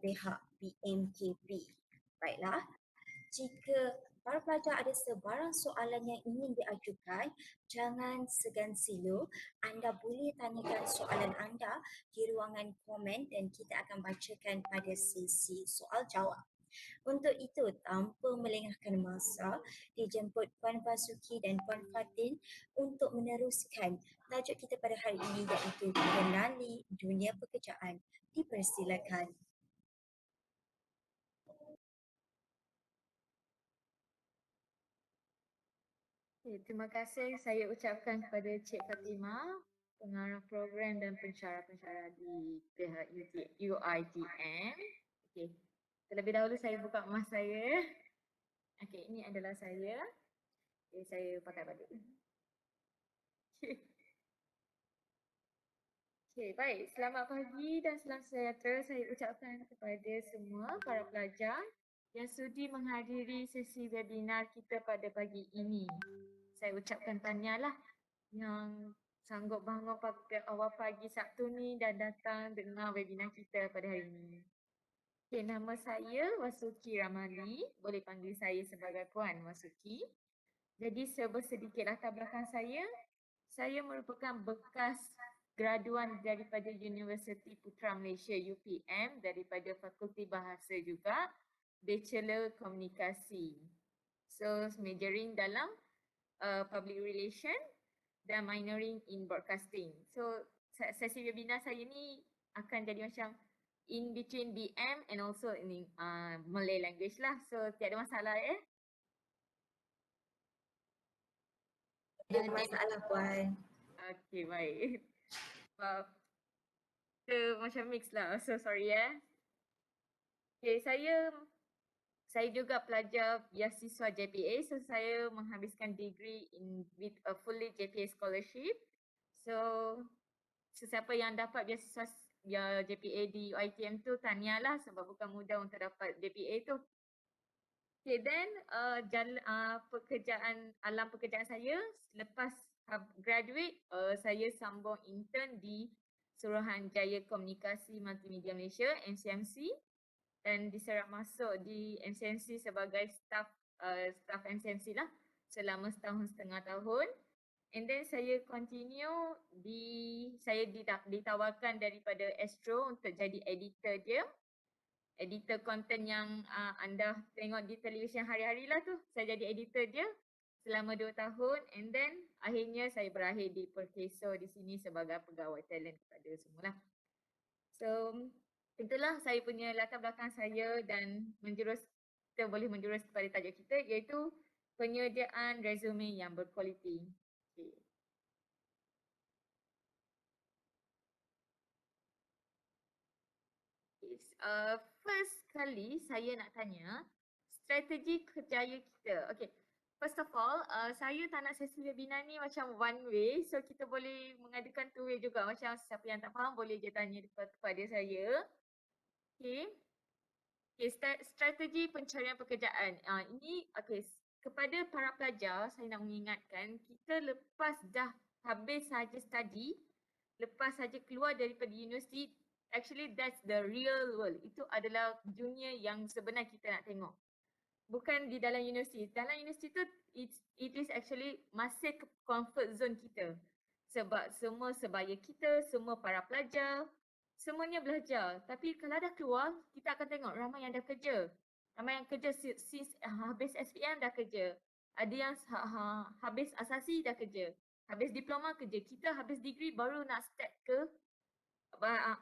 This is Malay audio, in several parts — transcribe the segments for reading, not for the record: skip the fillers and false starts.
pihak BMKP. Baiklah, jika para pelajar ada sebarang soalan yang ingin diajukan, jangan segan silo. Anda boleh tanyakan soalan anda di ruangan komen dan kita akan bacakan pada sesi soal jawab. Untuk itu, tanpa melengahkan masa, dijemput Puan Basuki dan Puan Fatin untuk meneruskan tajuk kita pada hari ini iaitu mengenali dunia pekerjaan. Dipersilakan. Terima kasih saya ucapkan kepada Cik Fatimah, pengarah program dan pensyarah-pensyarah di pihak UiTM. Okey, terlebih dahulu saya buka emas saya. Okey, ini adalah saya. Okay, saya pakai balik. Okay, baik. Selamat pagi dan salam sejahtera saya ucapkan kepada semua para pelajar yang sudi menghadiri sesi webinar kita pada pagi ini. Saya ucapkan tahniahlah yang sanggup bangun pada awal pagi Sabtu ni dan datang dengar webinar kita pada hari ini. Okay, nama saya Wasuki Ramali. Boleh panggil saya sebagai Puan Wasuki. Jadi sedikit latar belakang saya. Saya merupakan bekas graduan daripada Universiti Putra Malaysia UPM daripada Fakulti Bahasa juga, Bachelor Komunikasi. So majoring dalam Public Relation dan minoring in Broadcasting. So sesi webinar saya ni akan jadi macam in between BM and also in Malay language lah. So tiada masalah Tidak ada masalah, Puan. Okay, baik. Kita macam mix lah. So sorry Okay, saya juga pelajar beasiswa JPA. So saya menghabiskan degree with a fully JPA scholarship. So sesiapa yang dapat beasiswa JPA di UiTM tu tahniahlah sebab bukan mudah untuk dapat JPA tu. Okay, then alam pekerjaan saya selepas graduate, saya sambung intern di Suruhanjaya Komunikasi Multimedia Malaysia MCMC dan diserap masuk di MCMC sebagai staff MCMC lah selama 1.5 tahun. And then saya continue saya ditawarkan daripada Astro untuk jadi editor dia. Editor content yang anda tengok di televisyen hari-hari lah tu. Saya jadi editor dia selama 2 tahun and then akhirnya saya berakhir di Perkeso di sini sebagai pegawai talent kepada semua lah. So itulah saya punya latar belakang saya dan kita boleh menjurus kepada tajuk kita iaitu penyediaan resume yang berkualiti. Okay. First kali saya nak tanya strategi kerjaya kita. Okay, first of all, saya tak nak sesi webinar ni macam one way. So kita boleh mengadakan two way juga. Macam siapa yang tak faham boleh je tanya kepada saya. Okay. Okay, strategi pencarian pekerjaan. Kepada para pelajar saya nak mengingatkan kita lepas dah habis saja study, lepas saja keluar daripada universiti, actually that's the real world. Itu adalah dunia yang sebenar kita nak tengok. Bukan di dalam universiti. Dalam universiti tu it is actually masih comfort zone kita. Sebab semua sebaya kita, semua para pelajar, semuanya belajar. Tapi kalau dah keluar, kita akan tengok ramai yang dah kerja. Ramai yang kerja since habis SPM dah kerja. Ada yang habis asasi dah kerja. Habis diploma kerja. Kita habis degree baru nak start ke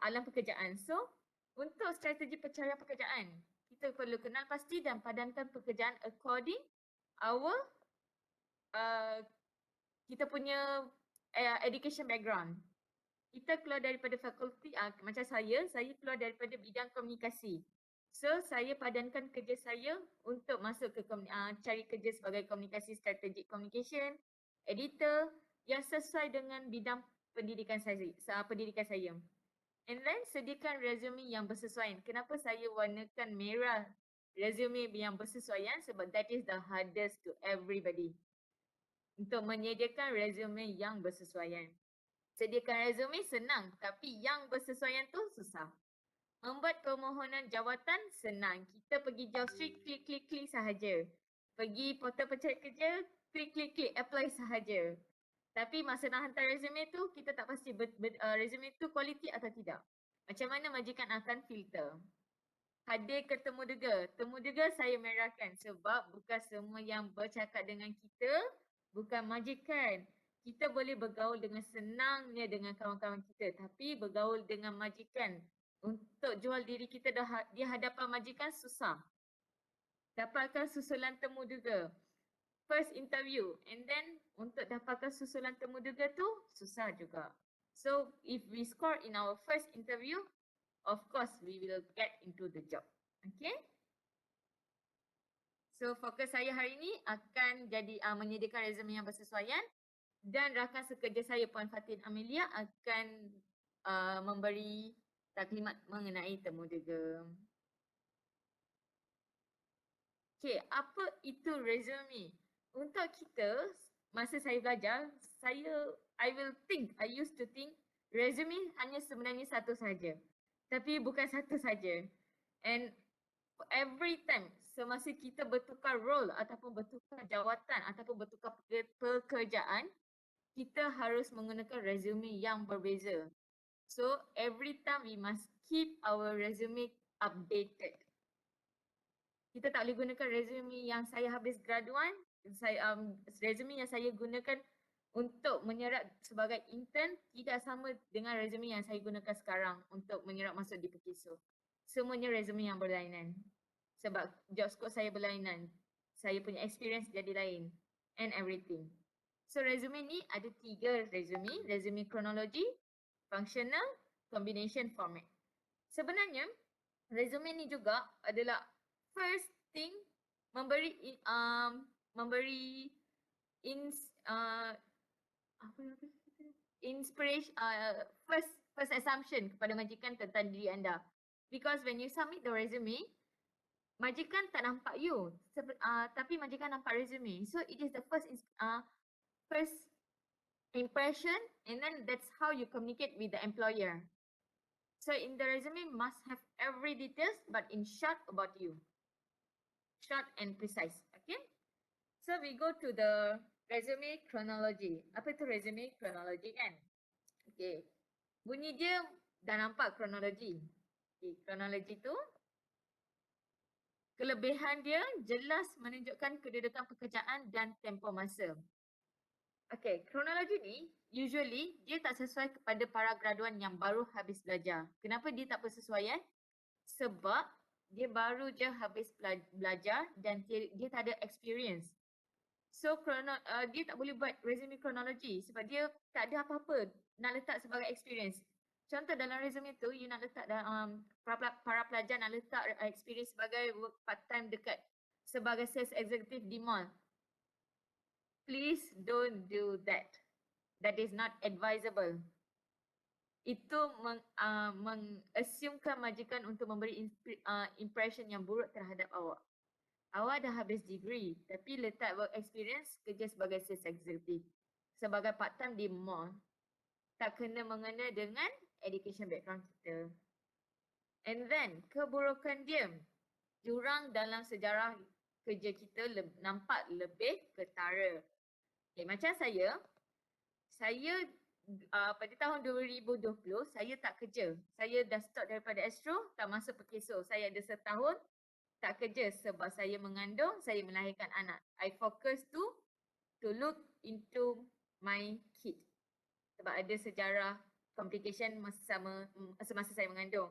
alam pekerjaan. So, untuk strategi pencarian pekerjaan, kita perlu kenal pasti dan padankan pekerjaan according our kita punya education background. Kita keluar daripada fakulti, macam saya keluar daripada bidang komunikasi. So, saya padankan kerja saya untuk masuk ke cari kerja sebagai komunikasi strategic communication, editor yang sesuai dengan bidang pendidikan saya. And then sediakan resume yang bersesuaian. Kenapa saya warnakan merah resume yang bersesuaian? Sebab that is the hardest to everybody. Untuk menyediakan resume yang bersesuaian. Sediakan resume senang tapi yang bersesuaian tu susah. Membuat permohonan jawatan senang. Kita pergi job street, klik sahaja. Pergi portal pencari kerja, klik apply sahaja. Tapi masa nak hantar resume tu, kita tak pasti resume tu quality atau tidak. Macam mana majikan akan filter? Hadir ke temu dega. Temu dega saya merahkan sebab bukan semua yang bercakap dengan kita bukan majikan. Kita boleh bergaul dengan senangnya dengan kawan-kawan kita, tapi bergaul dengan majikan untuk jual diri kita di hadapan majikan susah. Dapatkan susulan temu dega. First interview, and then untuk dapatkan susulan temu dega tu susah juga. So if we score in our first interview, of course we will get into the job. Okay? So fokus saya hari ini akan jadi menyediakan resume yang bersesuaian, dan rakan sekerja saya Puan Fatin Amelia akan memberi taklimat mengenai temu dega. Okay, apa itu resume? Untuk kita, masa saya belajar, I used to think resume hanya sebenarnya satu saja. Tapi bukan satu saja. And every time semasa kita bertukar role ataupun bertukar jawatan ataupun bertukar pekerjaan, kita harus menggunakan resume yang berbeza. So every time we must keep our resume updated. Kita tak boleh gunakan resume yang saya habis graduan, resume yang saya gunakan untuk menyerap sebagai intern tidak sama dengan resume yang saya gunakan sekarang untuk menyerap masuk di Pekiso. Semuanya resume yang berlainan. Sebab job scope saya berlainan. Saya punya experience jadi lain and everything. So resume ni ada 3 resume. Resume kronologi, functional, combination format. Sebenarnya resume ni juga adalah first thing memberi inspiration, first assumption kepada majikan tentang diri anda. Because when you submit the resume, majikan tak nampak you, tapi majikan nampak resume. So it is the first impression, and then that's how you communicate with the employer. So in the resume must have every details but in short about you. Short and precise. Okay. So we go to the resume chronology. Apa itu resume chronology kan? Okay. Bunyi dia dah nampak kronologi. Okay. Kronologi tu kelebihan dia jelas menunjukkan kedudukan pekerjaan dan tempoh masa. Okay, kronologi ni usually dia tak sesuai kepada para graduan yang baru habis belajar. Kenapa dia tak bersesuaian? Sebab dia baru je habis belajar dan dia tak ada experience. So dia tak boleh buat resume kronologi sebab dia tak ada apa-apa nak letak sebagai experience. Contoh dalam resume tu, you nak letak para pelajar nak letak experience sebagai work part time dekat sebagai sales executive di mall. Please don't do that. That is not advisable. Itu mengassumekan majikan untuk memberi impression yang buruk terhadap awak. Awak dah habis degree tapi letak work experience kerja sebagai sales executive, sebagai part time di mall. Tak kena mengena dengan education background kita. And then keburukan dia, jurang dalam sejarah kerja kita nampak lebih ketara. Okay, macam saya pada tahun 2020 saya tak kerja. Saya dah stop daripada Astro, tak masuk Pekiso. Saya ada setahun tak kerja sebab saya mengandung, saya melahirkan anak. I focus to look into my kid. Sebab ada sejarah complication semasa saya mengandung.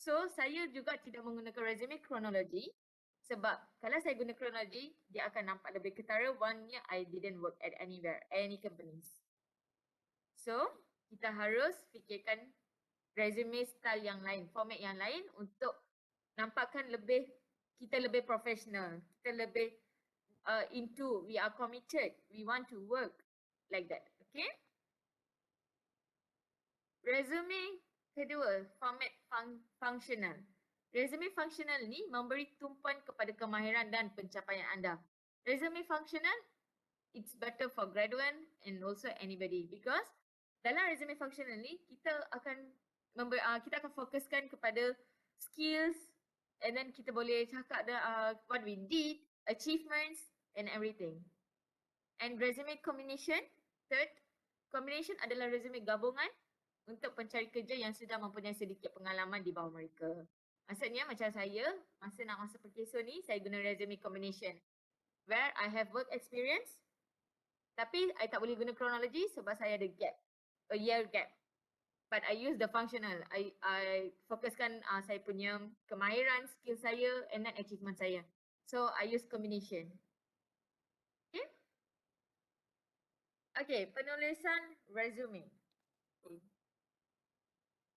So saya juga tidak menggunakan resume kronologi sebab kalau saya guna kronologi, dia akan nampak lebih ketara. One year I didn't work at any companies. So kita harus fikirkan resume style yang lain, format yang lain untuk nampakkan kita lebih professional, kita lebih we are committed, we want to work like that. Okay? Resume kedua, format functional. Resume functional ni memberi tumpuan kepada kemahiran dan pencapaian anda. Resume functional, it's better for graduate and also anybody because dalam resume functional ni kita akan fokuskan kepada skills, and then kita boleh cakap what we did, achievements and everything. And resume combination, third, combination adalah resume gabungan untuk pencari kerja yang sudah mempunyai sedikit pengalaman di bawah mereka. Maksudnya macam saya, masa nak masuk Perkeso ni, saya guna resume combination. Where I have work experience, tapi I tak boleh guna chronology sebab saya ada gap, a year gap. But I use the functional. I fokuskan saya punya kemahiran, skill saya and then achievement saya. So I use combination. Okay. Okay, penulisan resume. Okay.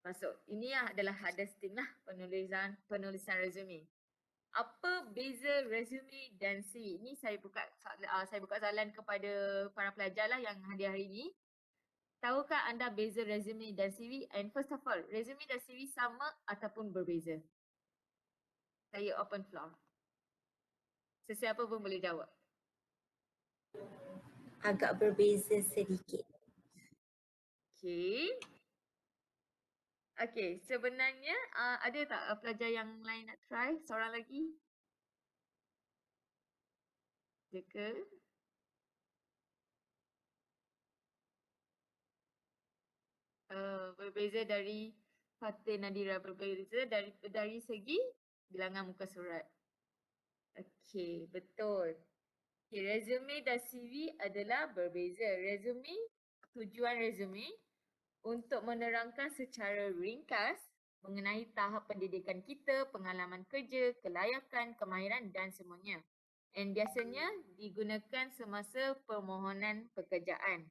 Masuk. Ini adalah hardest thing lah, penulisan resume. Apa beza resume dan CV? Ini saya buka soalan kepada para pelajar lah yang hadir hari ini. Tahukah anda beza resume dan CV? And first of all, resume dan CV sama ataupun berbeza? Saya open floor. Sesiapa pun boleh jawab. Agak berbeza sedikit. Okay. Okay, sebenarnya ada tak pelajar yang lain nak try? Seorang lagi? Jeka. Berbeza dari Fatin Nadira, berbeza dari segi bilangan muka surat. Okay, betul. Okay, resume dan CV adalah berbeza. Resume, tujuan resume untuk menerangkan secara ringkas mengenai tahap pendidikan kita, pengalaman kerja, kelayakan, kemahiran dan semuanya. And biasanya digunakan semasa permohonan pekerjaan.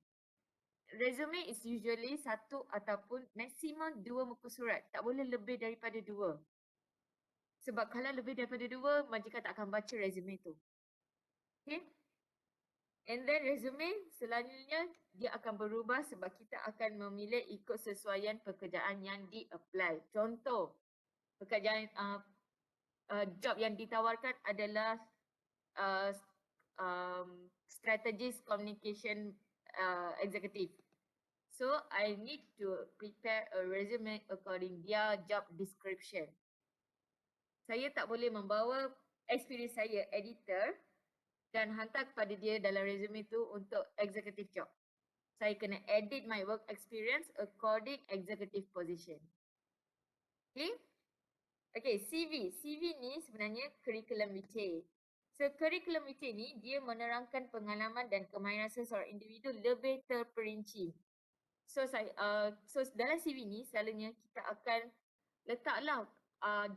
Resume is usually satu ataupun maksimum 2 muka surat. Tak boleh lebih daripada 2. Sebab kalau lebih daripada 2, majikan tak akan baca resume tu. Okay. And then resume selanjutnya dia akan berubah sebab kita akan memilih ikut sesuaian pekerjaan yang di-apply. Contoh, pekerjaan job yang ditawarkan adalah strategist communication executive. So I need to prepare a resume according their job description. Saya tak boleh membawa experience saya editor dan hantar kepada dia dalam resume tu untuk executive job. Saya kena edit my work experience according executive position. Okay? Okay, CV. CV ni sebenarnya curriculum vitae. So, curriculum vitae ni dia menerangkan pengalaman dan kemahiran seseorang individu lebih terperinci. So, dalam CV ni selalunya kita akan letaklah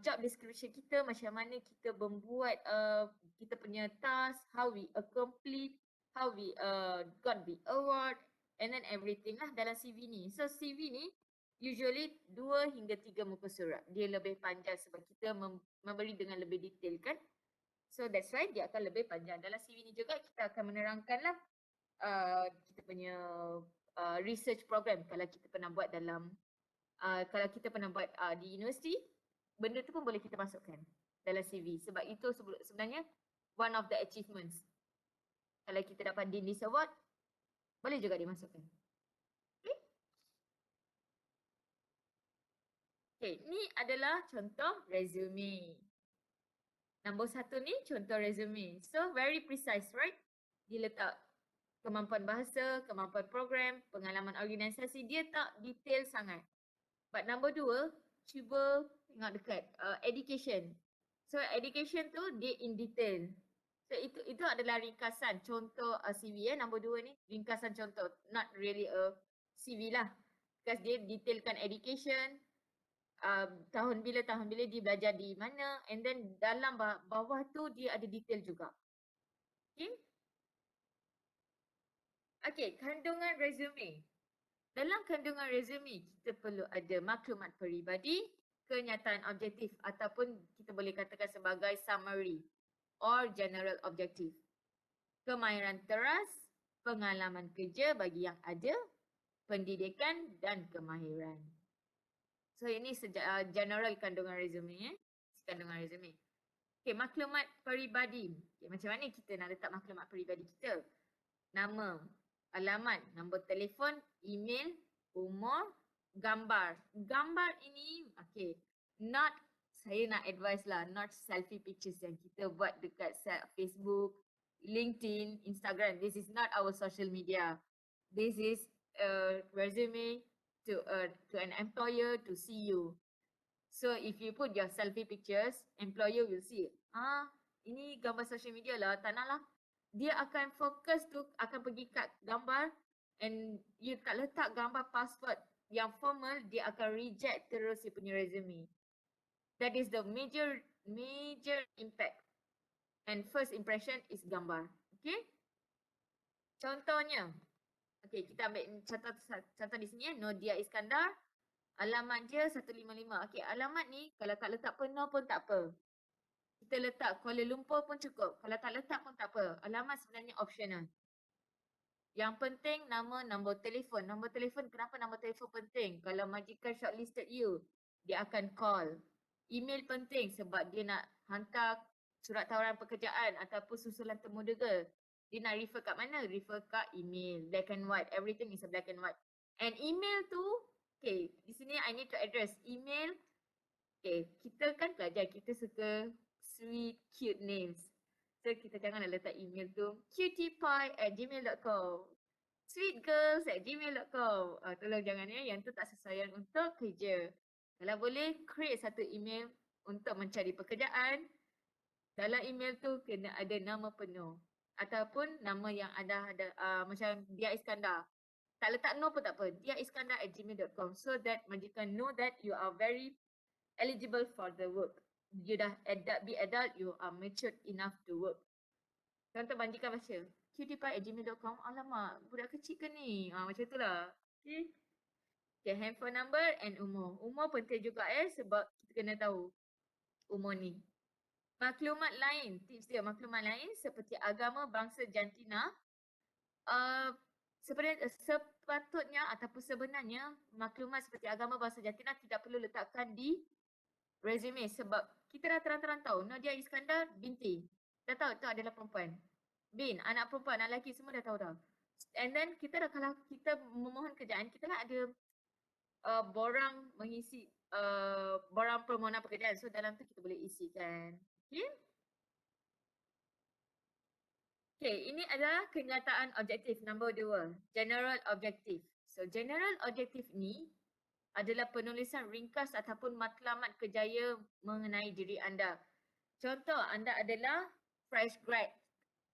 job description kita, macam mana kita membuat kita punya task, how we accomplish, how we got the award and then everything lah dalam CV ni. So CV ni usually 2 hingga 3 muka surat. Dia lebih panjang sebab kita memberi dengan lebih detail kan. So that's why dia akan lebih panjang. Dalam CV ni juga kita akan menerangkan lah kita punya research program kalau kita pernah buat dalam kalau kita pernah buat di universiti, benda tu pun boleh kita masukkan dalam CV sebab itu sebenarnya one of the achievements. Kalau kita dapat Dean List Award, boleh juga dimasukkan. Okay. Okay, ni adalah contoh resume. Nombor 1 ni contoh resume. So very precise, right? Dia letak kemampuan bahasa, kemampuan program, pengalaman organisasi, dia tak detail sangat. But number 2, cuba tengok dekat education. So education tu dia in detail. So itu adalah ringkasan contoh CV Nombor 2 ni ringkasan contoh, not really a CV lah. Because dia detailkan education, tahun bila dia belajar di mana, and then dalam bawah tu dia ada detail juga. Okay. Okay, kandungan resume. Dalam kandungan resume, kita perlu ada maklumat peribadi, kenyataan objektif ataupun kita boleh katakan sebagai summary or general objective. Kemahiran teras, pengalaman kerja bagi yang ada, pendidikan dan kemahiran. So ini general kandungan resume. Kandungan resume. Okay, maklumat peribadi. Okay, macam mana kita nak letak maklumat peribadi kita? Nama, alamat, nombor telefon, email, umur, gambar. Gambar ini, okay, not saya nak advise lah, not selfie pictures yang kita buat dekat Facebook, LinkedIn, Instagram. This is not our social media. This is a resume to an employer to see you. So if you put your selfie pictures, employer will see. Ini gambar social media lah, tak nak lah. Dia akan fokus tu, akan pergi kat gambar and you tak letak gambar passport yang formal, dia akan reject terus you punya resume. That is the major impact. And first impression is gambar. Okay? Contohnya, okay, kita ambil contoh di sini, Nodia Iskandar. Alamat dia 155. Okay, alamat ni kalau tak letak penuh pun tak apa. Kita letak Kuala Lumpur pun cukup. Kalau tak letak pun tak apa. Alamat sebenarnya optional. Yang penting nama, nombor telefon. Nombor telefon, kenapa nombor telefon penting? Kalau majikan shortlisted you, dia akan call. Email penting sebab dia nak hantar surat tawaran pekerjaan ataupun susulan temu dega. Dia nak refer kat mana? Refer kat email. Black and white. Everything is a black and white. And email tu, okay, di sini I need to address email. Okay, kita kan pelajar, kita suka sweet, cute names. So kita jangan nak letak email tu cutiepie@gmail.com, sweetgirls@gmail.com. Tolong jangan ya, yang tu tak sesuai untuk kerja. Kalau boleh, create satu email untuk mencari pekerjaan. Dalam email tu kena ada nama penuh. Ataupun nama yang ada macam Dia Iskandar. Tak letak no pun tak apa. diaiskandar@gmail.com, so that majikan know that you are very eligible for the work. You dah be adult, you are matured enough to work. Contoh majikan baca, cutiepie@gmail.com, alamak, budak kecil ke ni? Macam tu lah. Okay. Okay, handphone number and umur. Umur penting juga sebab kita kena tahu umur ni. Maklumat lain, tips dia maklumat lain seperti agama, bangsa, jantina. Sepatutnya ataupun sebenarnya maklumat seperti agama, bangsa, jantina tidak perlu letakkan di resume sebab kita dah terang-terang tahu Nodia Iskandar binti. Dah tahu tu adalah perempuan. Bin, anak perempuan, anak lelaki semua dah tahu dah. And then kita dah, kalau kita memohon kerjaan, kita kan ada borang mengisi borang permohonan pekerjaan. So dalam tu kita boleh isikan. Okay? Okay, ini adalah kenyataan objektif nombor 2. General objective. So general objective ni adalah penulisan ringkas ataupun matlamat kerjaya mengenai diri anda. Contoh, anda adalah fresh grad.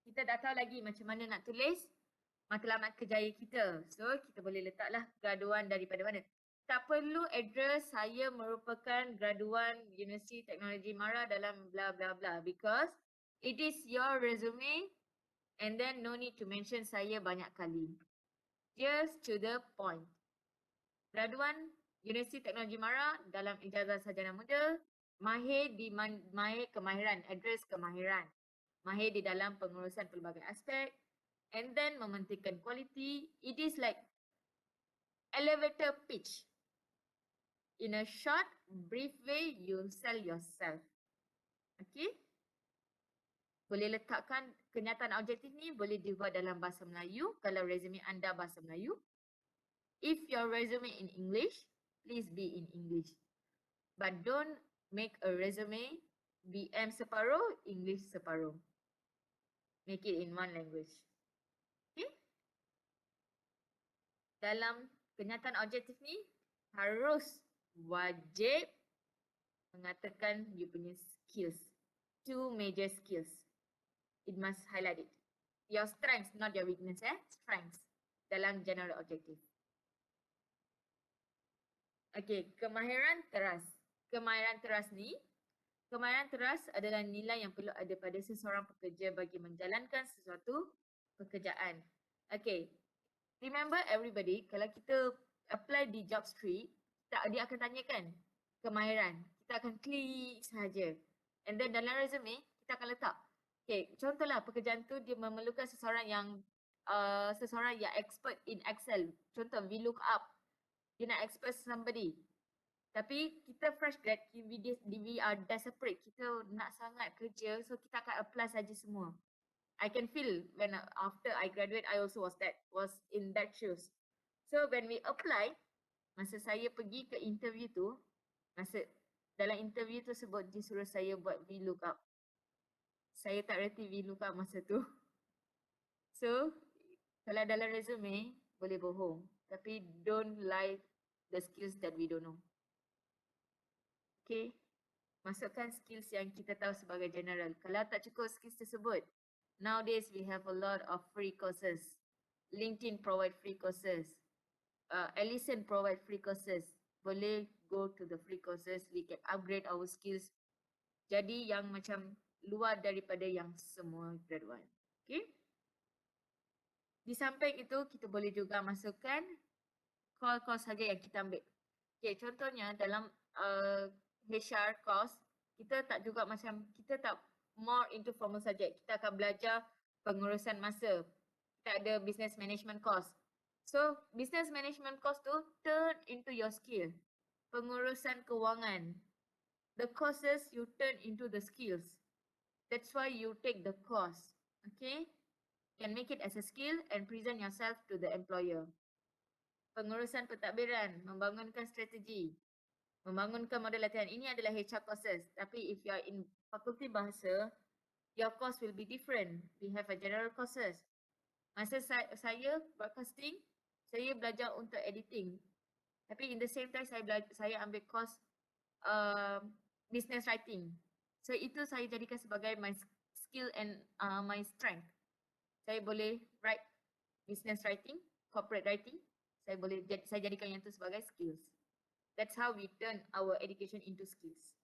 Kita dah tahu lagi macam mana nak tulis matlamat kerjaya kita. So, kita boleh letaklah graduan daripada mana. Tak perlu address saya merupakan graduan Universiti Teknologi Mara dalam bla bla bla because it is your resume and then no need to mention saya banyak kali. Just to the point. Graduan Universiti Teknologi Mara dalam ijazah sarjana muda, mahir di mahir kemahiran, address kemahiran. Mahir di dalam pengurusan pelbagai aspek and then mementingkan kualiti. It is like elevator pitch. In a short, brief way, you sell yourself. Okay? Boleh letakkan kenyataan objektif ni boleh dibuat dalam bahasa Melayu kalau resume anda bahasa Melayu. If your resume in English, please be in English. But don't make a resume BM separuh, English separuh. Make it in one language. Okay? Dalam kenyataan objektif ni harus wajib mengatakan you punya skills. 2 major skills. It must highlight it. Your strengths, not your weakness. Strengths dalam general objective. Okay, kemahiran teras. Kemahiran teras ni, kemahiran teras adalah nilai yang perlu ada pada seseorang pekerja bagi menjalankan sesuatu pekerjaan. Okay, remember everybody, kalau kita apply di Jobstreet, dia akan tanyakan kemahiran. Kita akan klik sahaja. And then dalam resume, kita akan letak. Okay, contohlah pekerjaan tu dia memerlukan seseorang yang expert in Excel. Contoh VLOOKUP. Dia nak expert somebody. Tapi kita fresh grad, we are desperate. Kita nak sangat kerja, so kita akan apply saja semua. I can feel when after I graduate, I also was in that shoes. So when we apply, masa saya pergi ke interview tu, masa dalam interview tersebut dia suruh saya buat VLOOKUP. Saya tak reti VLOOKUP masa tu. So, kalau dalam resume boleh bohong. Tapi don't lie the skills that we don't know. Okay. Masukkan skills yang kita tahu sebagai general. Kalau tak cukup skills tersebut, nowadays we have a lot of free courses. LinkedIn provide free courses. Ellison provide free courses. Boleh go to the free courses. We can upgrade our skills. Jadi yang macam luar daripada yang semua graduate. Okay. Di samping itu, kita boleh juga masukkan call saja yang kita ambil. Okay, contohnya dalam HR course, kita tak juga macam, kita tak more into formal subject. Kita akan belajar pengurusan masa. Kita ada business management course. So, business management course tu turn into your skill. Pengurusan kewangan. The courses you turn into the skills. That's why you take the course. Okay? You can make it as a skill and present yourself to the employer. Pengurusan pentadbiran, membangunkan strategi, membangunkan model latihan. Ini adalah HR courses. Tapi if you are in fakulti bahasa, your course will be different. We have a general courses. Masa saya broadcasting, saya belajar untuk editing. Tapi in the same time, saya ambil course business writing. So itu saya jadikan sebagai my skill and my strength. Saya boleh write business writing, corporate writing. Saya jadikan yang itu sebagai skills. That's how we turn our education into skills.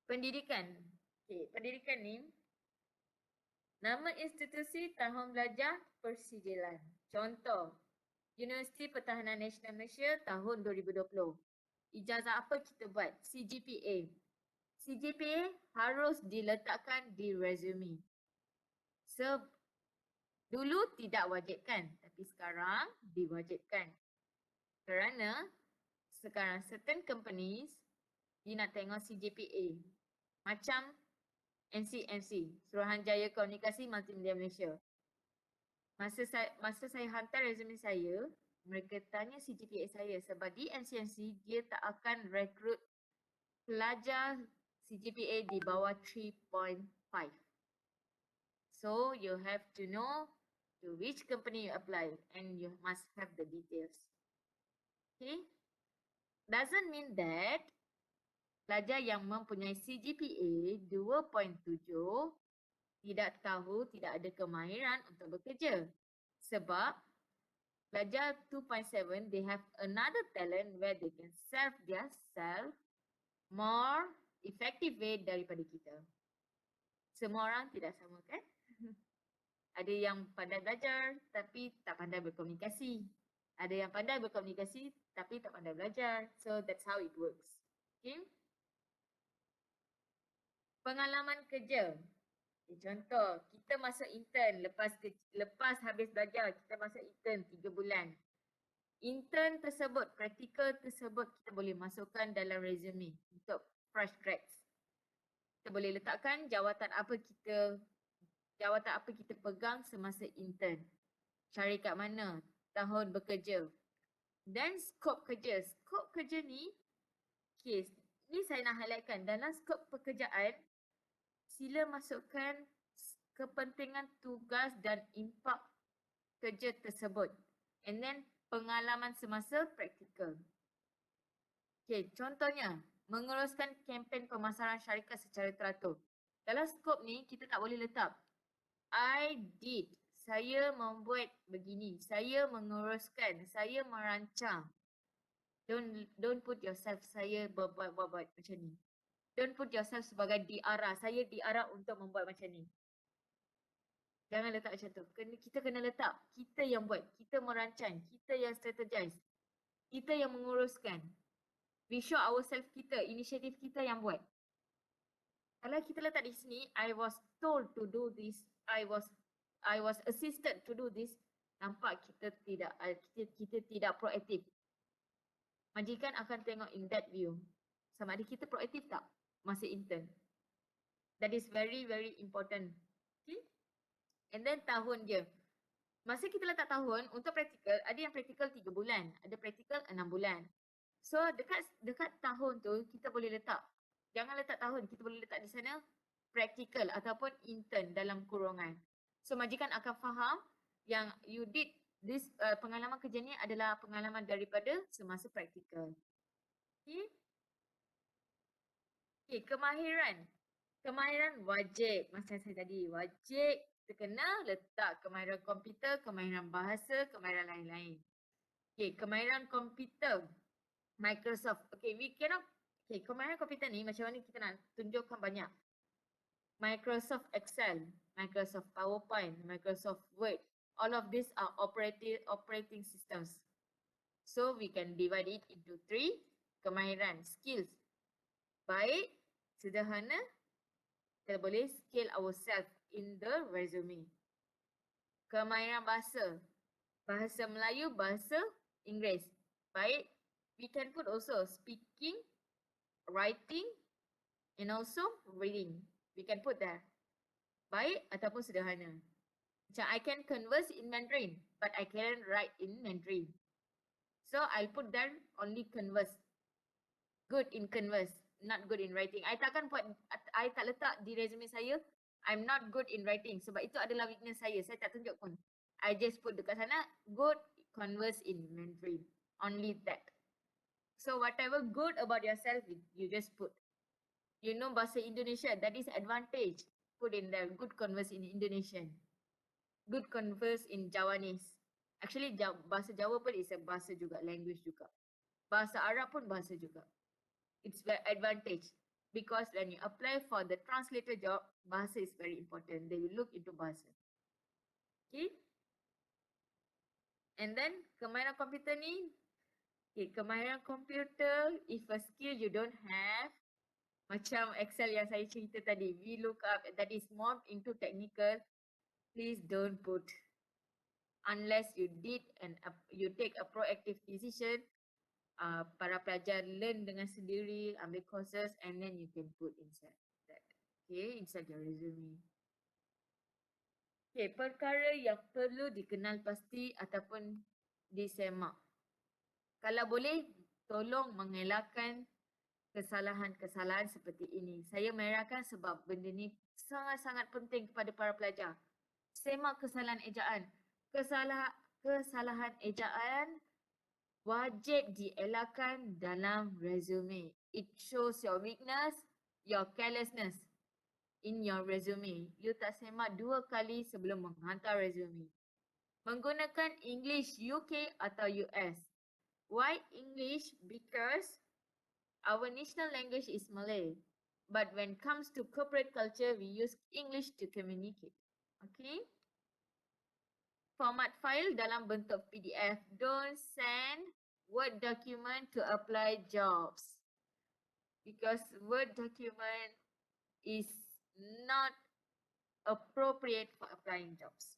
Pendidikan. Okay, pendidikan ni, nama institusi tahun belajar persijilan. Contoh, Universiti Pertahanan Nasional Malaysia tahun 2020. Ijazah apa kita buat? CGPA. CGPA harus diletakkan di resume. So, dulu tidak wajibkan, tapi sekarang diwajibkan. Kerana sekarang certain companies dia nak tengok CGPA. Macam NCMC, Suruhanjaya Komunikasi Multimedia Malaysia. Masa saya hantar resume saya, mereka tanya CGPA saya sebab di NCMC dia tak akan rekrut pelajar CGPA di bawah 3.5. So you have to know to which company you apply and you must have the details. Okay? Doesn't mean that pelajar yang mempunyai CGPA 2.7 tidak tahu, tidak ada kemahiran untuk bekerja. Sebab pelajar 2.7, they have another talent where they can serve their self more effective way daripada kita. Semua orang tidak sama kan? Ada yang pandai belajar tapi tak pandai berkomunikasi. Ada yang pandai berkomunikasi tapi tak pandai belajar. So that's how it works. Okay? Pengalaman kerja. Okay, contoh, kita masuk intern lepas habis belajar, kita masuk intern 3 bulan. Intern tersebut, praktikal tersebut kita boleh masukkan dalam resume untuk fresh grads. Kita boleh letakkan jawatan apa kita pegang semasa intern. Syarikat mana, tahun bekerja. Dan skop kerja. Skop kerja ni, okay, ni saya nak highlightkan. Dalam skop pekerjaan, sila masukkan kepentingan tugas dan impak kerja tersebut. And then pengalaman semasa praktikal. Okay, contohnya, menguruskan kempen pemasaran syarikat secara teratur. Dalam skop ni, kita tak boleh letak I did, saya membuat begini, saya menguruskan, saya merancang. Don't put yourself, saya buat macam ni. Don't put yourself sebagai diarah, saya diarah untuk membuat macam ni. Jangan letak macam tu. Kita kena letak, kita yang buat, kita merancang, kita yang strategize, kita yang menguruskan. We show ourselves kita, inisiatif kita yang buat. Kalau kita letak di sini, I was told to do this, I was assisted to do this, nampak kita tidak proaktif. Majikan akan tengok in that view. Sama ada kita proaktif tak masa intern. That is very very important. Okay? And then tahun dia. Masa kita letak tahun, untuk praktikal, ada yang praktikal 3 bulan, ada praktikal 6 bulan. So dekat tahun tu kita boleh letak, jangan letak tahun, kita boleh letak di sana practical ataupun intern dalam kurungan. So majikan akan faham yang you did this pengalaman kerja ni adalah pengalaman daripada semasa praktikal. Okay. Okay, kemahiran. Kemahiran wajib, macam saya tadi, wajib kita kena letak kemahiran komputer, kemahiran bahasa, kemahiran lain-lain. Okay, kemahiran komputer, Microsoft. Okay, we cannot, okay, kemahiran komputer ni macam mana kita nak tunjukkan banyak. Microsoft Excel, Microsoft PowerPoint, Microsoft Word, all of these are operating systems. So we can divide it into 3 kemahiran, skills. Baik, sederhana, kita boleh scale ourselves in the resume. Kemahiran bahasa, bahasa Melayu, bahasa Inggeris. Baik, we can put also speaking, writing and also reading. We can put there. Baik ataupun sederhana. Macam I can converse in Mandarin, but I can't write in Mandarin. So I'll put there only converse. Good in converse, not good in writing. I tak letak di resume saya, I'm not good in writing. Sebab itu adalah weakness saya tak tunjuk pun. I just put dekat sana, good converse in Mandarin. Only that. So whatever good about yourself, you just put. You know bahasa Indonesia, that is advantage. Put in there, good converse in Indonesian. Good converse in Javanese. Actually, bahasa Jawa pun is a bahasa juga, language juga. Bahasa Arab pun bahasa juga. It's very advantage. Because when you apply for the translator job, bahasa is very important. They will look into bahasa. Okay. And then, kemahiran komputer ni, okay, kemahiran komputer, if a skill you don't have, macam Excel yang saya cerita tadi, VLOOKUP, that is more into technical, please don't put. Unless you did and you take a proactive decision, para pelajar learn dengan sendiri, ambil courses and then you can put inside that. Okay, inside your resume. Okay, perkara yang perlu dikenal pasti ataupun disemak. Kalau boleh, tolong mengelakkan kesalahan-kesalahan seperti ini. Saya merahkan sebab benda ni sangat-sangat penting kepada para pelajar. Semak kesalahan ejaan. Kesalahan ejaan wajib dielakkan dalam resume. It shows your weakness, your carelessness in your resume. You tak semak 2 kali sebelum menghantar resume. Menggunakan English UK atau US. Why English? Because our national language is Malay. But when it comes to corporate culture, we use English to communicate. Okay? Format file dalam bentuk PDF. Don't send Word document to apply jobs. Because Word document is not appropriate for applying jobs.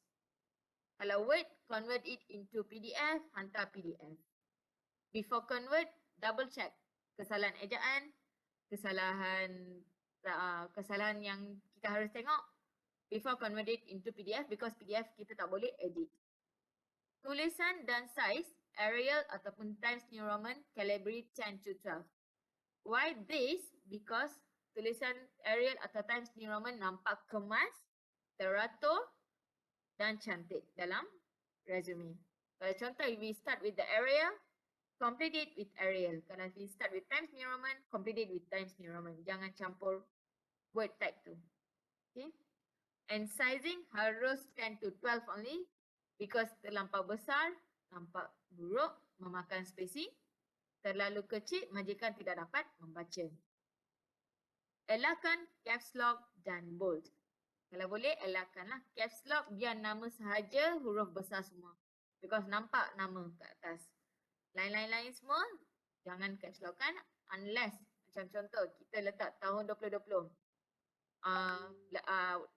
Kalau Word, convert it into PDF, hantar PDF. Before convert, double check kesalahan ejaan, kesalahan yang kita harus tengok before convert it into PDF, because PDF kita tak boleh edit. Tulisan dan size, Arial ataupun Times New Roman, Calibri 10:12. Why this? Because tulisan Arial atau Times New Roman nampak kemas, teratur dan cantik dalam resume. Kalau contoh, if we start with the Arial, complete it with Arial. Kalau we start with Times New Roman, complete it with Times New Roman. Jangan campur word tag tu. Okay. And sizing harus 10:12 only, because terlampau besar, nampak buruk, memakan spacing. Terlalu kecil, majikan tidak dapat membaca. Elakkan caps lock dan bold. Kalau boleh, elakkanlah caps lock, biar nama sahaja huruf besar semua. Because nampak nama kat atas. Lain-lain semua, jangan caps lock kan, unless, macam contoh, kita letak tahun 2020.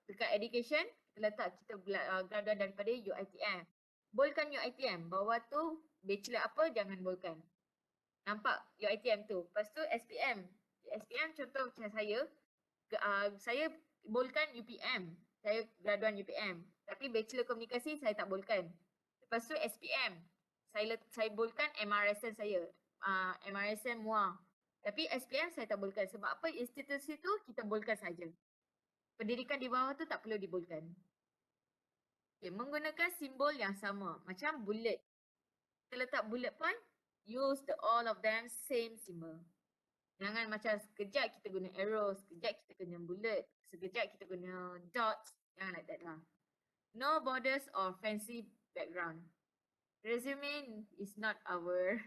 Dekat education, kita letak kita graduate daripada UiTM. Boldkan UiTM. Bawah tu bachelor apa, jangan boldkan. Nampak UiTM tu. Lepas tu SPM. SPM contoh macam saya boldkan UPM. Saya graduan UPM. Tapi bachelor komunikasi saya tak boldkan. Lepas tu SPM. Saya boldkan MRSN saya. MRSM MUA. Tapi SPM saya tak bolehkan. Sebab apa? Institusi tu kita bolehkan saja. Pendidikan di bawah tu tak perlu dibolehkan. Okay, menggunakan simbol yang sama. Macam bullet. Kita letak bullet point, use all of them same symbol. Jangan macam sekejap kita guna arrow, sekejap kita guna bullet, sekejap kita guna dots. Jangan like that lah. No borders or fancy background. Resume is not our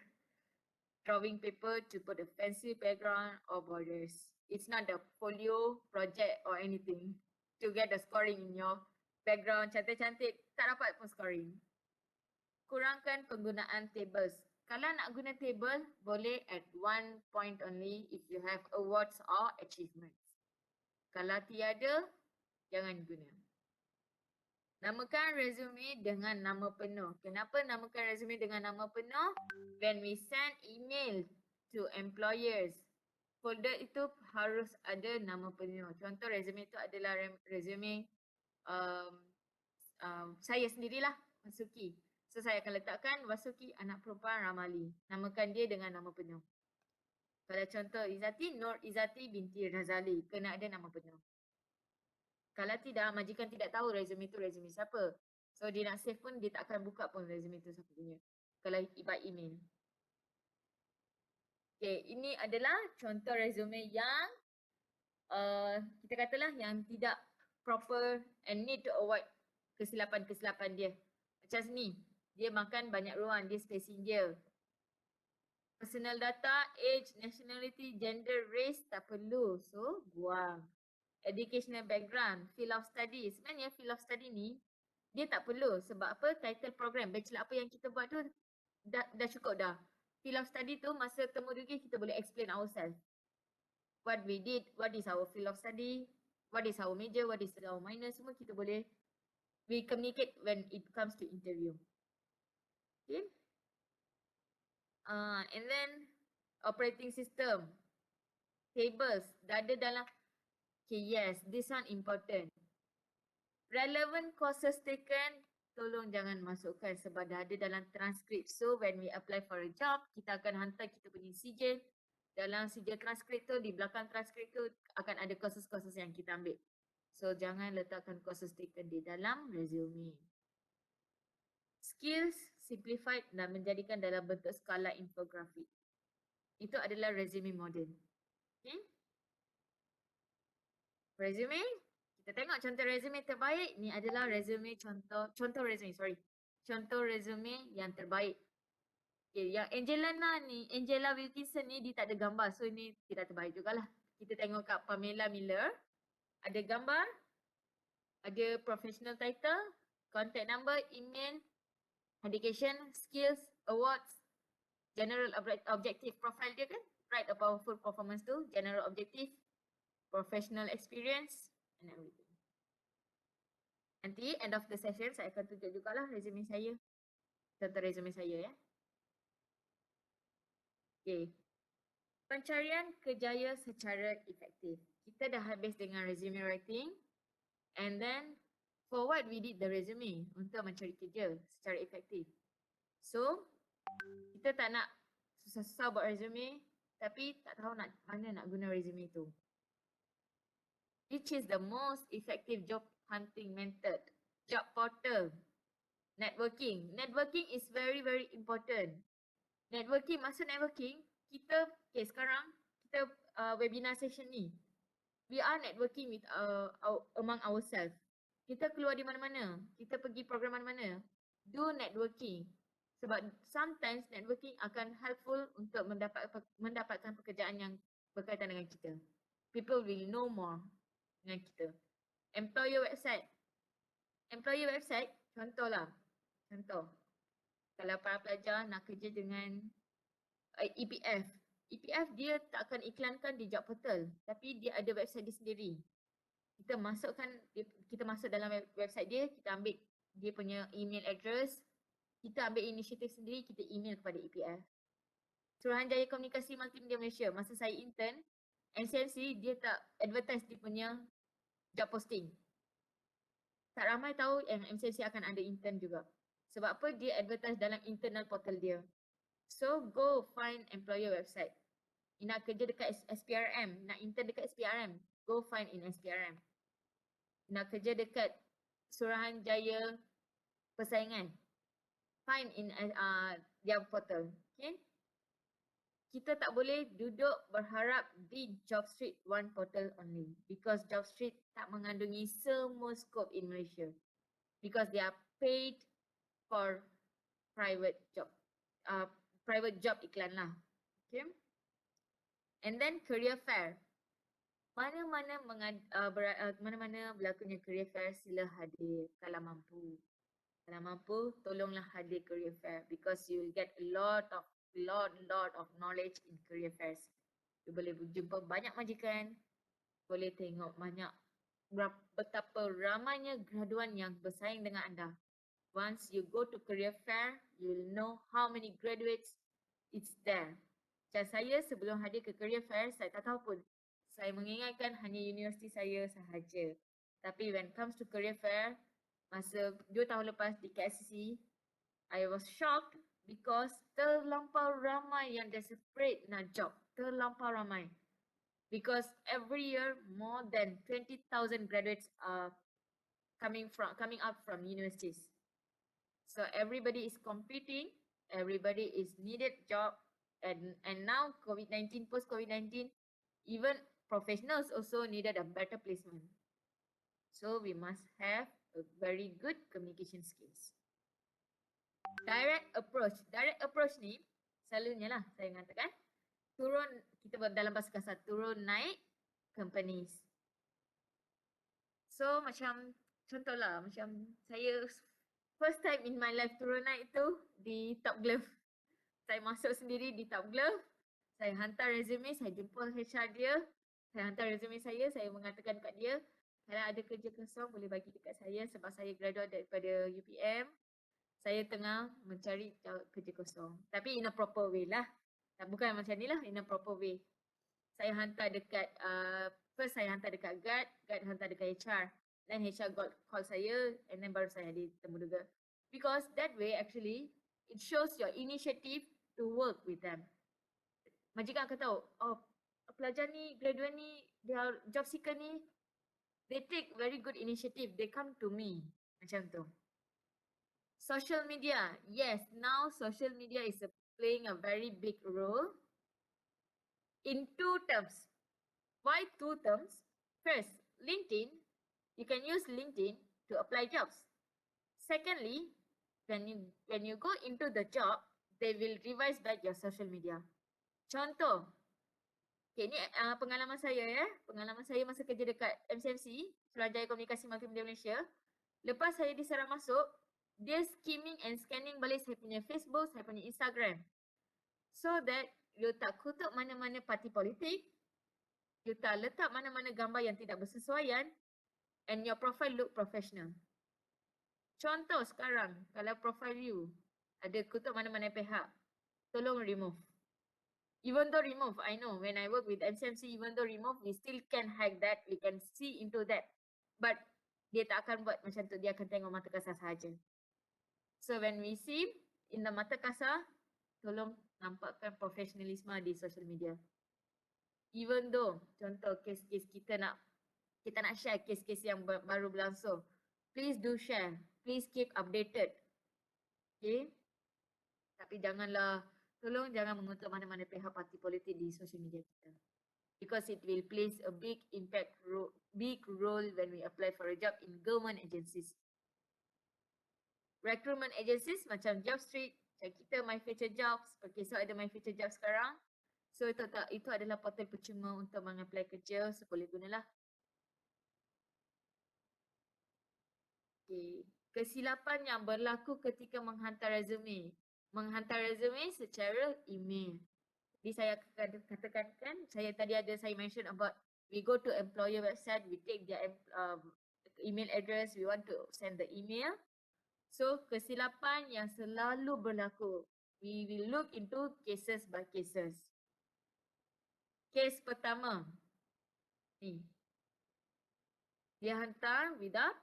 drawing paper to put a fancy background or borders. It's not the folio project or anything to get the scoring in your background cantik-cantik, tak dapat pun scoring. Kurangkan penggunaan tables. Kalau nak guna table, boleh at 1 point only if you have awards or achievements. Kalau tiada, jangan guna. Namakan resume dengan nama penuh. Kenapa namakan resume dengan nama penuh? When we send email to employers, folder itu harus ada nama penuh. Contoh resume itu adalah resume saya sendirilah, Wasuki. So saya akan letakkan Wasuki anak perempuan Ramali. Namakan dia dengan nama penuh. Kalau contoh Izzati, Nur Izzati binti Razali. Kena ada nama penuh. Kalau tidak, majikan tidak tahu resume itu resume siapa. So dia nak save pun, dia tak akan buka pun resume itu siapa punya. Kalau by email. Okay, ini adalah contoh resume yang kita katalah yang tidak proper and need to avoid kesilapan-kesilapan dia. Macam sini, dia makan banyak ruang, dia spacing dia. Personal data, age, nationality, gender, race tak perlu. So, buang. Educational background, field of study. Sebenarnya field of study ni, dia tak perlu. Sebab apa? Title program, bachelor apa yang kita buat tu dah cukup dah. Field of study tu masa temu degree kita boleh explain ourselves. What we did, what is our field of study, what is our major, what is our minor, semua kita boleh we communicate when it comes to interview. Okay. And then operating system, tables, dah ada dalam. Okay, yes, this one important. Relevant courses taken, tolong jangan masukkan sebab dah ada dalam transkrip. So when we apply for a job, kita akan hantar kita punya sijil. Dalam sijil transkrip tu, di belakang transkrip tu akan ada courses-courses yang kita ambil. So jangan letakkan courses taken di dalam resume. Skills simplified dan menjadikan dalam bentuk skala infografik. Itu adalah resume model. Okay. Resume, kita tengok contoh resume terbaik. Ni adalah resume contoh resume yang terbaik. Okay, yang Angela Wilkinson ni dia tak ada gambar. So ni tidak terbaik jugalah. Kita tengok kat Pamela Miller. Ada gambar, ada professional title, contact number, email, education, skills, awards, general objective profile dia kan. Write a powerful performance tu, general objective, professional experience and everything. Nanti end of the session saya akan tunjuk jugalah resume saya. Contoh resume saya ya. Okay. Pencarian kerjaya secara efektif. Kita dah habis dengan resume writing. And then for what we did the resume? Untuk mencari kerja secara efektif. So, kita tak nak susah-susah buat resume. Tapi tak tahu mana nak guna resume tu. Which is the most effective job hunting method? Job portal. Networking. Networking is very very important. Networking, maksud networking, kita, okay sekarang, kita webinar session ni. We are networking with among ourselves. Kita keluar di mana-mana. Kita pergi program mana-mana. Do networking. Sebab sometimes networking akan helpful untuk mendapatkan pekerjaan yang berkaitan dengan kita. People will know more dengan kita. Employer website. Employer website, contohlah. Contoh. Kalau para pelajar nak kerja dengan EPF. EPF dia tak akan iklankan di job portal. Tapi dia ada website dia sendiri. Kita masuk dalam website dia, kita ambil dia punya email address. Kita ambil inisiatif sendiri, kita email kepada EPF. Suruhanjaya Komunikasi Multimedia Malaysia. Masa saya intern, MCMC dia tak advertise dia punya job posting. Tak ramai tahu yang MCMC akan ada intern juga. Sebab apa? Dia advertise dalam internal portal dia. So go find employer website. You nak kerja dekat SPRM, nak intern dekat SPRM, go find in SPRM. Nak kerja dekat Suruhanjaya Persaingan, find in their portal. Okay? Kita tak boleh duduk berharap di JobStreet one portal only because JobStreet tak mengandungi semua scope in Malaysia because they are paid for private job, private job iklan lah. Okay? And then career fair. Mana-mana mana-mana berlakunya career fair sila hadir kalau mampu. Kalau mampu, tolonglah hadir career fair because you will get a lot of knowledge in career fairs. You boleh berjumpa banyak majikan, boleh tengok banyak betapa ramainya graduan yang bersaing dengan anda. Once you go to career fair, you will know how many graduates it's there. Macam saya sebelum hadir ke career fair, saya tak tahu pun. Saya mengingatkan hanya universiti saya sahaja. Tapi when it comes to career fair, masa 2 tahun lepas di KSCC, I was shocked because terlampau ramai yang desperate nak job. Terlampau ramai. Because every year more than 20,000 graduates are coming up from universities. So everybody is competing, everybody is needed job, and now COVID-19, post COVID-19, even professionals also needed a better placement. So we must have a very good communication skills. Direct approach ni selalunya lah saya mengatakan turun, kita dalam bahasa kasar, turun naik companies. So macam contohlah, macam saya first time in my life turun naik tu di Top Glove. Saya masuk sendiri di Top Glove, saya hantar resume, saya jumpa HR dia, saya hantar resume saya mengatakan kat dia, kalau ada kerja kosong boleh bagi dekat saya sebab saya graduate daripada UPM. Saya tengah mencari kerja kosong. Tapi in a proper way lah. Bukan macam ni lah, in a proper way. Saya hantar dekat, first saya hantar dekat guard hantar dekat HR. Then HR call saya and then baru saya ditemu juga. Because that way actually, it shows your initiative to work with them. Majikan akan tahu, oh pelajar ni, graduate ni, dia job seeker ni, they take very good initiative, they come to me. Macam tu. Social media, yes, now social media is playing a very big role in two terms. Why two terms? First, LinkedIn, you can use LinkedIn to apply jobs. Secondly, when you go into the job, they will revise back your social media. Contoh, okay, ni pengalaman saya ya. Pengalaman saya masa kerja dekat MCMC, Suruhanjaya Komunikasi Multimedia Malaysia. Lepas saya diserang masuk, dia skimming and scanning balik saya punya Facebook, saya punya Instagram. So that you tak kutuk mana-mana parti politik, you tak letak mana-mana gambar yang tidak bersesuaian and your profile look professional. Contoh sekarang, kalau profile you ada kutuk mana-mana pihak, tolong remove. Even though remove, I know when I work with MCMC, even though remove, we still can hack that, we can see into that. But dia tak akan buat macam tu, dia akan tengok mata kasar sahaja. So when we see in the mata kasar, tolong nampakkan profesionalisme di social media. Even though contoh kes-kes kita nak share kes-kes yang baru berlangsung, please do share, please keep updated. Okay? Tapi janganlah, tolong jangan mengutuk mana-mana pihak parti politik di social media kita. Because it will place a big big role when we apply for a job in government agencies. Recruitment agencies macam JobStreet, macam kita My Future Jobs, okay, so ada My Future Jobs sekarang. So itu adalah portal percuma untuk mengapply kerja, so boleh gunalah. Okay. Kesilapan yang berlaku ketika menghantar resume. Menghantar resume secara email. Jadi saya katakan kan, saya mention about we go to employer website, we take their email address, we want to send the email. So, kesilapan yang selalu berlaku. We will look into cases by cases. Kes pertama. Ni. Dia hantar without,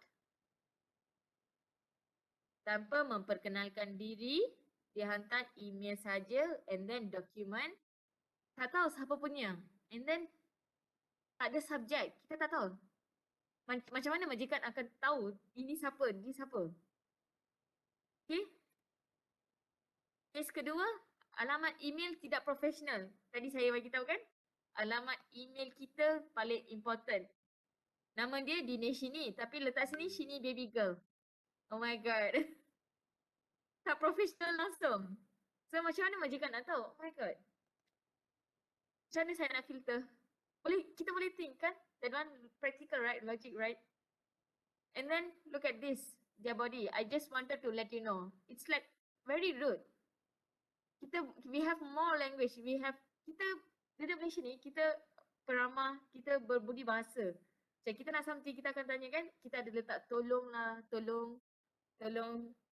tanpa memperkenalkan diri, Dia hantar email saja and then document. Tak tahu siapa punya. And then tak ada subjek. Kita tak tahu. Macam mana majikan akan tahu ini siapa, ni siapa. Okay. Case kedua, alamat email tidak profesional. Tadi saya bagi tahu kan? Alamat email kita paling important. Nama dia Dineshini tapi letak sini Shini baby girl. Oh my god. Tak profesional langsung. So macam mana majikan nak tahu? Oh my god. Macam mana saya nak filter? Kita boleh think kan? That one practical right? Logic right? And then look at this. Their body. I just wanted to let you know. It's like very rude. We have more language. Kita duduk Malaysia ni, kita peramah, kita berbudi bahasa. Macam kita nak something, kita akan tanya kan, kita ada letak tolong lah, tolong,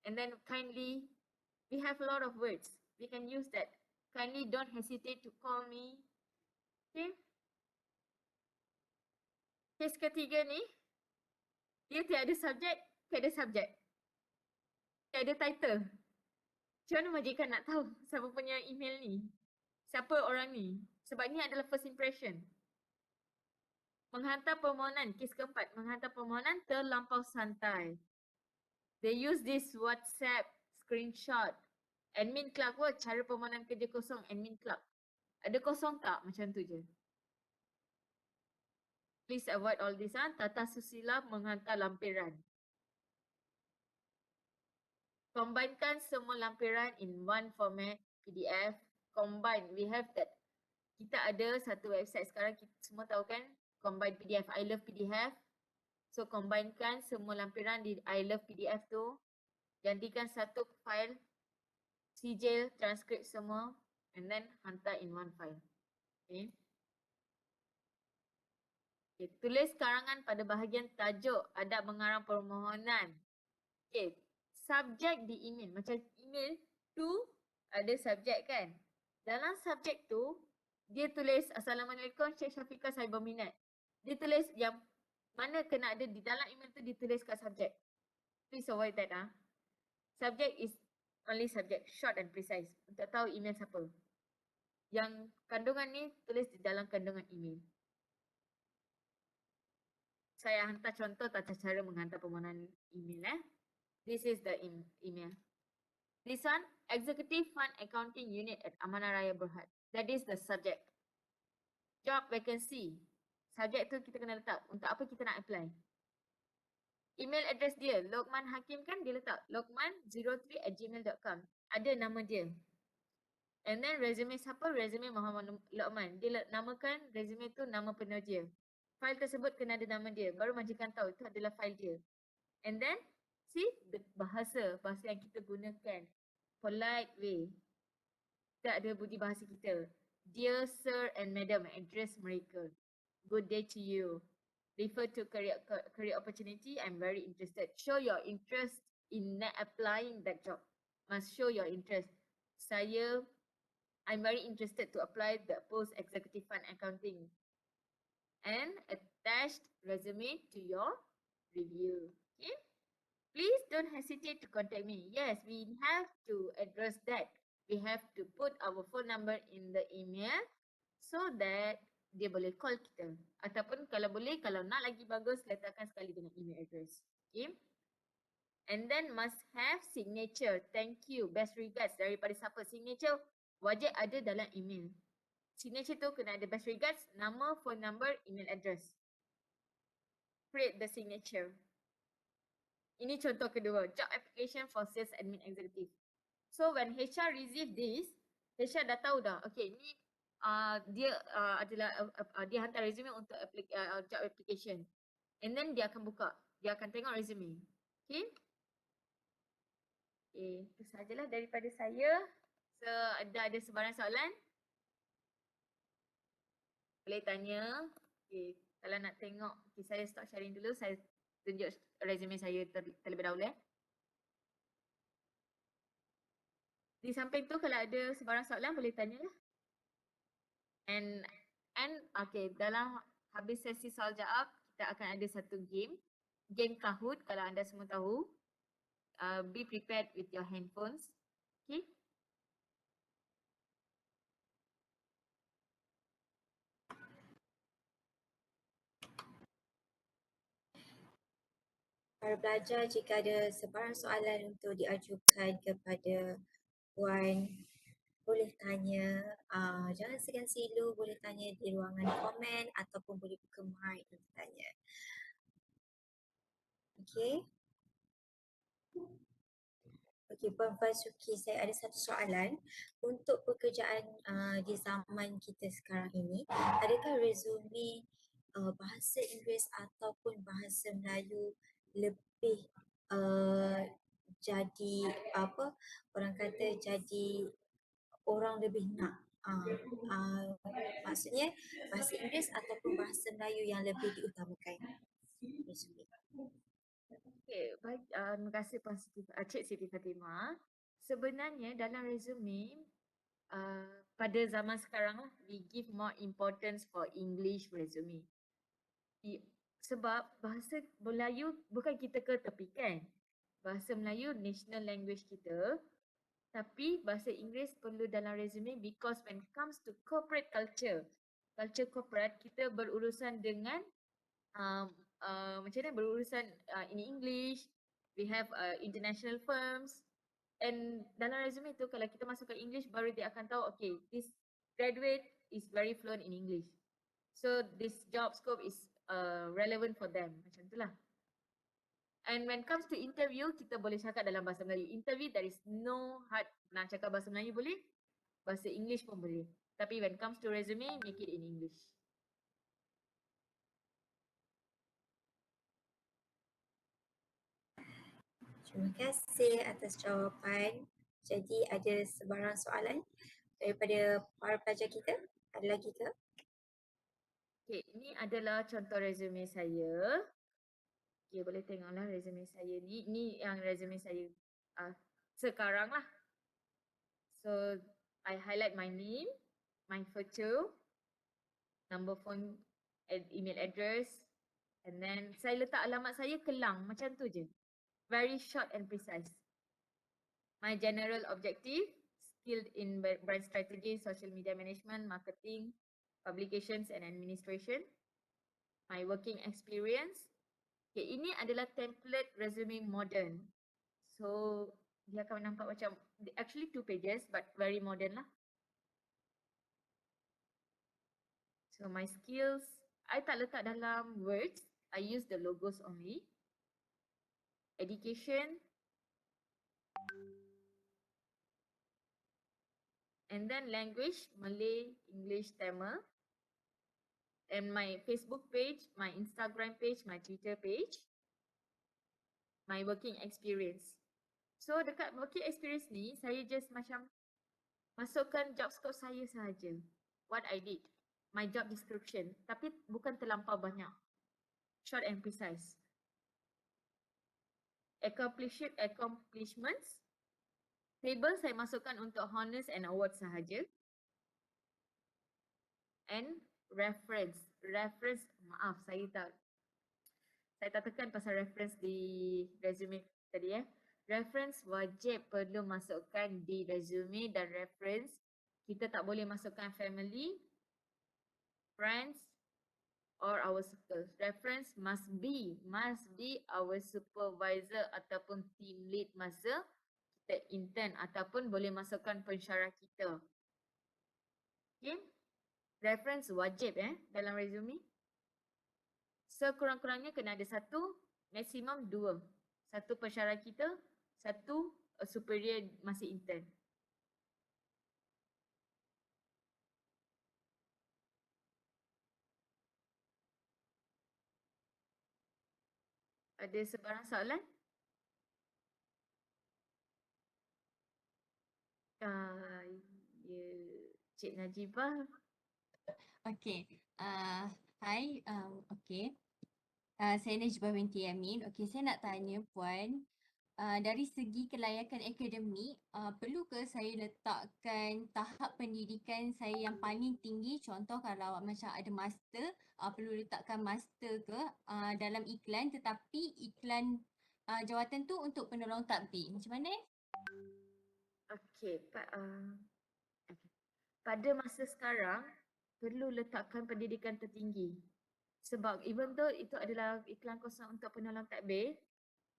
and then kindly. We have a lot of words. We can use that. Kindly don't hesitate to call me. Okay. Case ketiga ni, dia tiada subjek, tiada subjek. Tiada title. Macam mana majikan nak tahu siapa punya email ni? Siapa orang ni? Sebab ni adalah first impression. Menghantar permohonan, kes keempat, menghantar permohonan terlampau santai. They use this WhatsApp screenshot. Admin clerk work, cara permohonan kerja kosong, admin clerk. Ada kosong tak? Macam tu je. Please avoid all this. Tata susila menghantar lampiran. Combinekan semua lampiran in one format, PDF. Combine, we have that. Kita ada satu website sekarang, kita semua tahu kan? Combine PDF, I love PDF. So combinekan semua lampiran di I love PDF tu. Jadikan satu file, sijil, transkrip semua. And then hantar in one file. Okay. Okay. Tulis karangan pada bahagian tajuk adab mengarang permohonan. Okay. Subjek di email. Macam email tu ada subjek kan. Dalam subjek tu, dia tulis Assalamualaikum Syekh Syafiqah saya berminat. Dia tulis yang mana kena ada di dalam email tu ditulis kat subjek. Please avoid that. Subject is only subject, short and precise. Untuk tahu email siapa. Yang kandungan ni tulis di dalam kandungan email. Saya hantar contoh tata cara menghantar permohonan email. This is the email. This one, Executive Fund Accounting Unit at Amanah Raya Berhad. That is the subject. Job vacancy. Subject tu kita kena letak. Untuk apa kita nak apply. Email address dia, Lokman Hakim kan dia letak lokman03@gmail.com. Ada nama dia. And then resume siapa? Resume Muhammad Lokman. Dia namakan resume tu nama penerja. File tersebut kena ada nama dia. Baru majikan tahu itu adalah file dia. And then, see the bahasa yang kita gunakan. Polite way. Kita ada budi bahasa kita. Dear Sir and Madam, address mereka. Good day to you. Refer to career opportunity. I'm very interested. Show your interest in applying that job. Must show your interest. I'm very interested to apply the post executive fund accounting. And attached resume to your review. Okay. Please don't hesitate to contact me. Yes, we have to address that. We have to put our phone number in the email so that dia boleh call kita. Ataupun kalau boleh, kalau nak lagi bagus, letakkan sekali dengan email address. Okay. And then must have signature. Thank you. Best regards daripada siapa? Signature wajib ada dalam email. Signature tu kena ada best regards, nama, phone number, email address. Create the signature. Ini contoh kedua, job application for sales admin executive. So when HR receive this, HR dah tahu dah, okay ni dia adalah dia hantar resume untuk job application. And then dia akan buka, dia akan tengok resume. Okay. Okay, itu sajalah daripada saya. So ada sebarang soalan? Boleh tanya. Okay. Kalau nak tengok, okay, saya stop sharing dulu. Saya tunjuk resume saya terlebih dahulu. Di samping tu kalau ada sebarang soalan boleh tanya lah. And okay, dalam habis sesi soal jawab, kita akan ada satu game. Game Kahoot kalau anda semua tahu. Be prepared with your handphones. Okay. para pelajar jika ada sebarang soalan untuk diajukan kepada Puan, boleh tanya, jangan segan silu, boleh tanya di ruangan komen ataupun boleh buka mic untuk tanya. Okey. Okey, Puan Fasuki, saya ada satu soalan. Untuk pekerjaan di zaman kita sekarang ini, adakah resume bahasa Inggeris ataupun bahasa Melayu lebih uh, jadi apa orang kata jadi orang lebih nak maksudnya bahasa Inggeris ataupun bahasa Melayu yang lebih diutamakan resume. Okay, baik. Terima kasih Cik Siti Fatimah. Sebenarnya dalam resume, pada zaman sekarang lah, we give more importance for English resume. Sebab bahasa Melayu bukan kita ketepikan. Bahasa Melayu national language kita. Tapi bahasa Inggeris perlu dalam resume because when it comes to corporate culture, culture corporate, kita berurusan dengan macam mana berurusan in English, we have international firms, and dalam resume tu kalau kita masukkan English baru dia akan tahu okay, this graduate is very fluent in English, so this job scope is relevant for them, macam tu lah. And when comes to interview, kita boleh cakap dalam bahasa Melayu. Interview there is no hard, nak cakap bahasa Melayu boleh, bahasa English pun boleh. Tapi when comes to resume, make it in English. Terima kasih atas jawapan. Jadi ada sebarang soalan daripada para pelajar kita? Ada lagi ke? Okay, ini adalah contoh resume saya. Okay, boleh tengoklah resume saya ni. Ini yang resume saya sekarang lah. So, I highlight my name, my photo, number phone, email address, and then saya letak alamat saya Kelang, macam tu je. Very short and precise. My general objective, skilled in brand strategy, social media management, marketing, publications and administration. My working experience. Okay, ini adalah template resume modern. So, dia akan nampak macam, actually 2 pages but very modern lah. So, my skills, I tak letak dalam words. I use the logos only. Education. And then language, Malay, English, Tamil. And my Facebook page, my Instagram page, my Twitter page. My working experience. So dekat working experience ni, saya just macam masukkan job scope saya sahaja. What I did. My job description. Tapi bukan terlampau banyak. Short and precise. Accomplishments. Table saya masukkan untuk honors and awards sahaja. And reference. Reference, maaf saya tak tekan pasal reference di resume tadi Reference wajib perlu masukkan di resume dan reference. Kita tak boleh masukkan family, friends or our circle. Reference must be our supervisor ataupun team lead masa kita intern ataupun boleh masukkan pensyarah kita. Okay. Reference wajib dalam resume. Sekurang-kurangnya kena ada satu, maksimum 2. Satu pensyarah kita, satu superior masih intern. Ada sebarang soalan? Ya, Cik Najibah. Okay. Hai. Okay. Saya Najibah binti Yamin. Okay, saya nak tanya Puan, dari segi kelayakan akademik, perlu ke saya letakkan tahap pendidikan saya yang paling tinggi? Contoh kalau macam ada master, perlu letakkan master ke dalam iklan, tetapi iklan jawatan tu untuk penolong tadbir. Macam mana? Okay. Pada masa sekarang, perlu letakkan pendidikan tertinggi. Sebab even though itu adalah iklan kosong untuk penolong tadbir,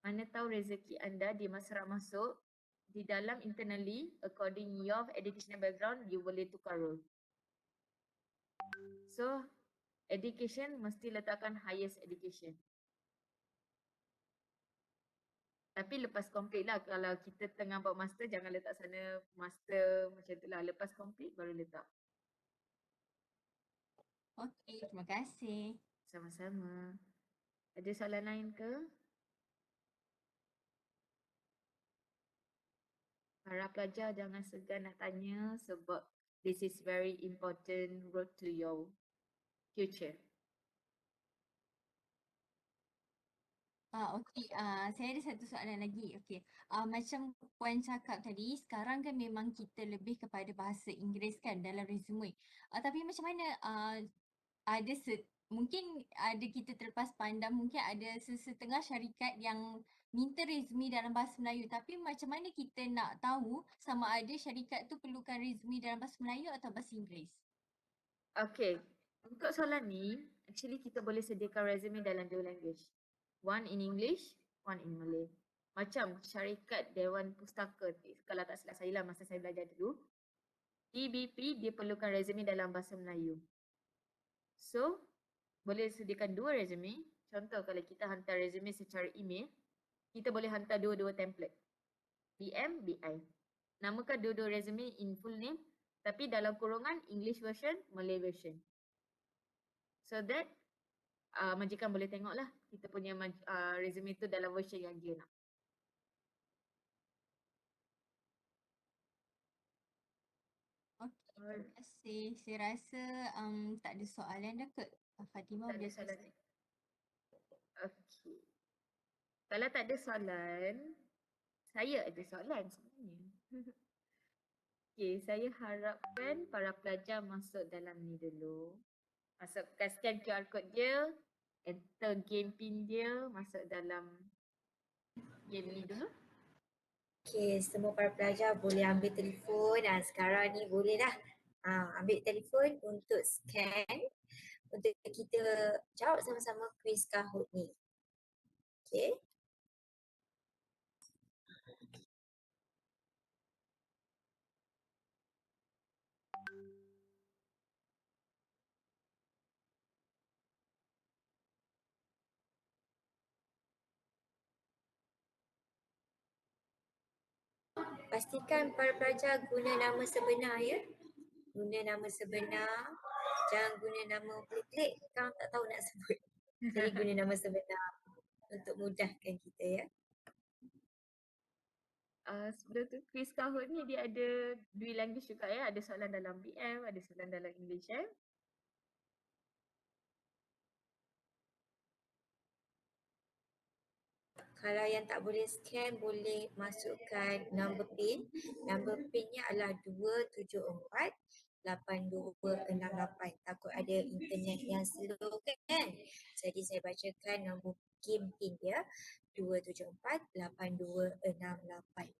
Mana tahu rezeki anda di masa masuk di dalam internally according your educational background you boleh tukar role. So education mesti letakkan highest education. Tapi lepas complete lah, kalau kita tengah buat master jangan letak sana master macam tu lah. Lepas complete baru letak. Okey, terima kasih. Sama-sama. Ada soalan lain ke? Para pelajar jangan segan nak tanya sebab this is very important road to your future. Okey, saya ada satu soalan lagi. Okey, macam Puan cakap tadi, sekarang kan memang kita lebih kepada bahasa Inggeris kan dalam resume. Tapi macam mana ada mungkin ada kita terlepas pandang, mungkin ada sesetengah syarikat yang minta resume dalam bahasa Melayu, tapi macam mana kita nak tahu sama ada syarikat tu perlukan resume dalam bahasa Melayu atau bahasa Inggeris? Okay, untuk soalan ni, actually kita boleh sediakan resume dalam dua language. One in English, one in Malay. Macam syarikat Dewan Pustaka, kalau tak silap saya lah masa saya belajar dulu, DBP dia perlukan resume dalam bahasa Melayu. So, boleh sediakan dua resume. Contoh kalau kita hantar resume secara email, kita boleh hantar dua-dua template. BM, BI. Namakan dua-dua resume in full name, tapi dalam kurungan English version, Malay version. So that majikan boleh tengok lah kita punya resume tu dalam version yang dia nak. Okey, terima kasih. Saya rasa tak ada soalan dah ke? Fatimah Tak ada boleh soalan. selesai. Okay. Kalau tak ada soalan, saya ada soalan sebenarnya. Okay, saya harapkan para pelajar masuk dalam ni dulu. Masukkan scan QR code dia, enter game pin dia, masuk dalam game ni dulu. Okey, semua para pelajar boleh ambil telefon dan sekarang ni boleh dah ambil telefon untuk scan untuk kita jawab sama-sama kuis Kahoot ni. Okey. Pastikan para pelajar guna nama sebenar ya. Guna nama sebenar. Jangan guna nama pelik-pelik. Kang tak tahu nak sebut. Jadi guna nama sebenar untuk mudahkan kita ya. Sebelum tu quiz Kahoot ni dia ada dua language juga ya. Ada soalan dalam BM, ada soalan dalam English ya. Kalau yang tak boleh scan, boleh masukkan number pin. Number pinnya adalah 274 8268. Takut ada internet yang slow kan. Jadi saya bacakan nombor game pin dia 274 8268.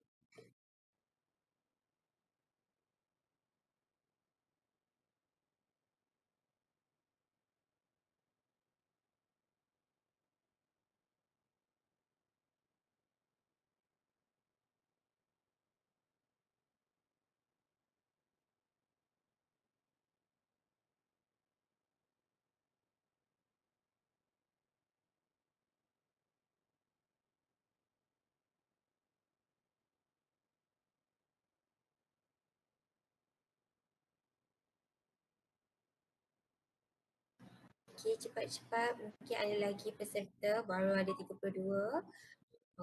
Okey, cepat-cepat. Mungkin ada lagi peserta, baru ada 32.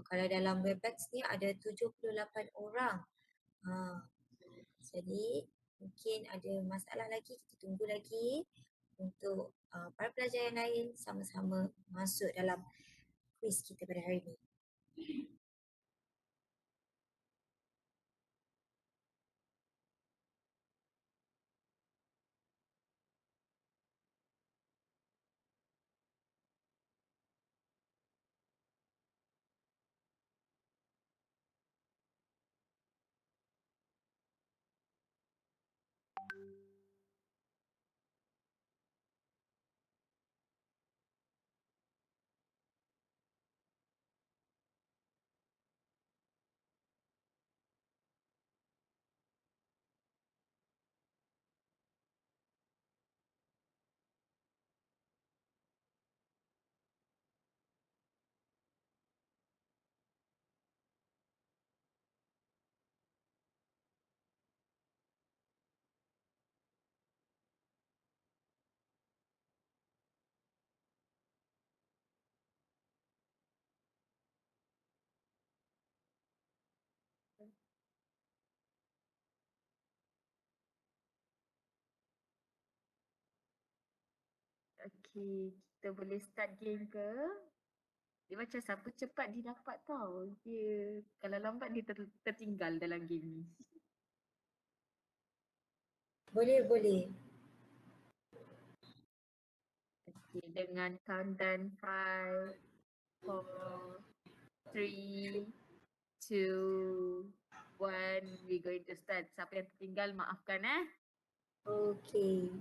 Kalau dalam Webex ni ada 78 orang. Jadi mungkin ada masalah lagi, kita tunggu lagi untuk para pelajar yang lain sama-sama masuk dalam kuis kita pada hari ini. Okay, kita boleh start game ke? Dia macam siapa cepat dia dapat tau. Dia kalau lambat dia tertinggal dalam game ni. Boleh, boleh. Okay, dengan countdown 5, 4, 3, 2, 1, we going to start. Siapa yang tertinggal maafkan Okey.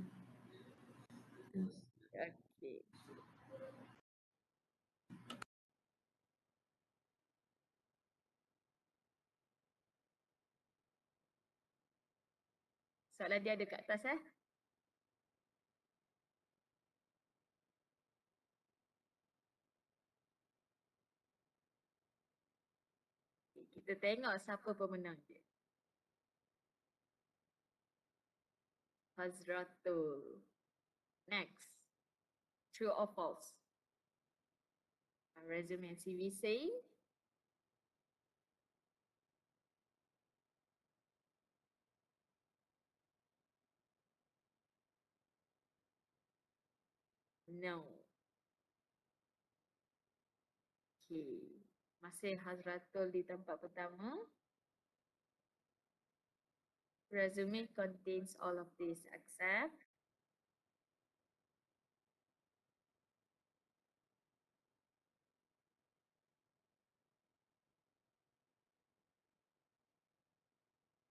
Okay. Soalan dia ada kat atas Kita tengok siapa pemenang dia. Hazratul. Next. True or false? Resume and CV saying no. Okay. Masih Hazratul di tempat pertama. Resume contains all of this except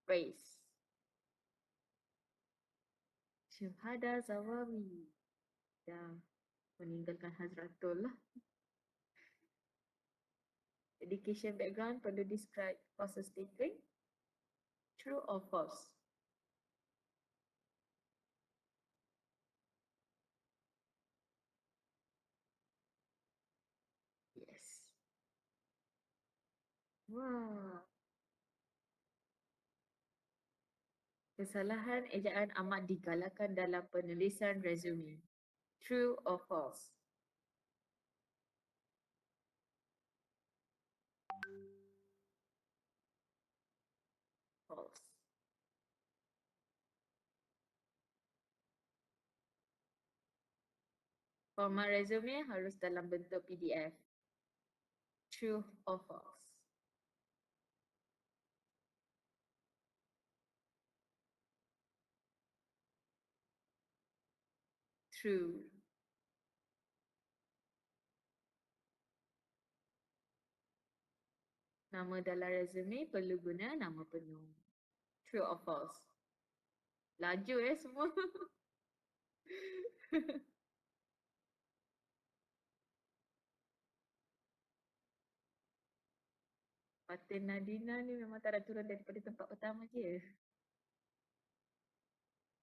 race. Syuhada Zawawi. Dah meninggalkan Hazratul lah. Education background perlu describe courses taken. True or false? Yes. Wah. Kesalahan ejaan amat digalakkan dalam penulisan resume. True or false? False. Format resume harus dalam bentuk PDF. True or false? True. Nama dalam resume perlu guna nama penuh. True or false? Laju semua. Fatin Nadina ni memang tak ada turun daripada tempat pertama je.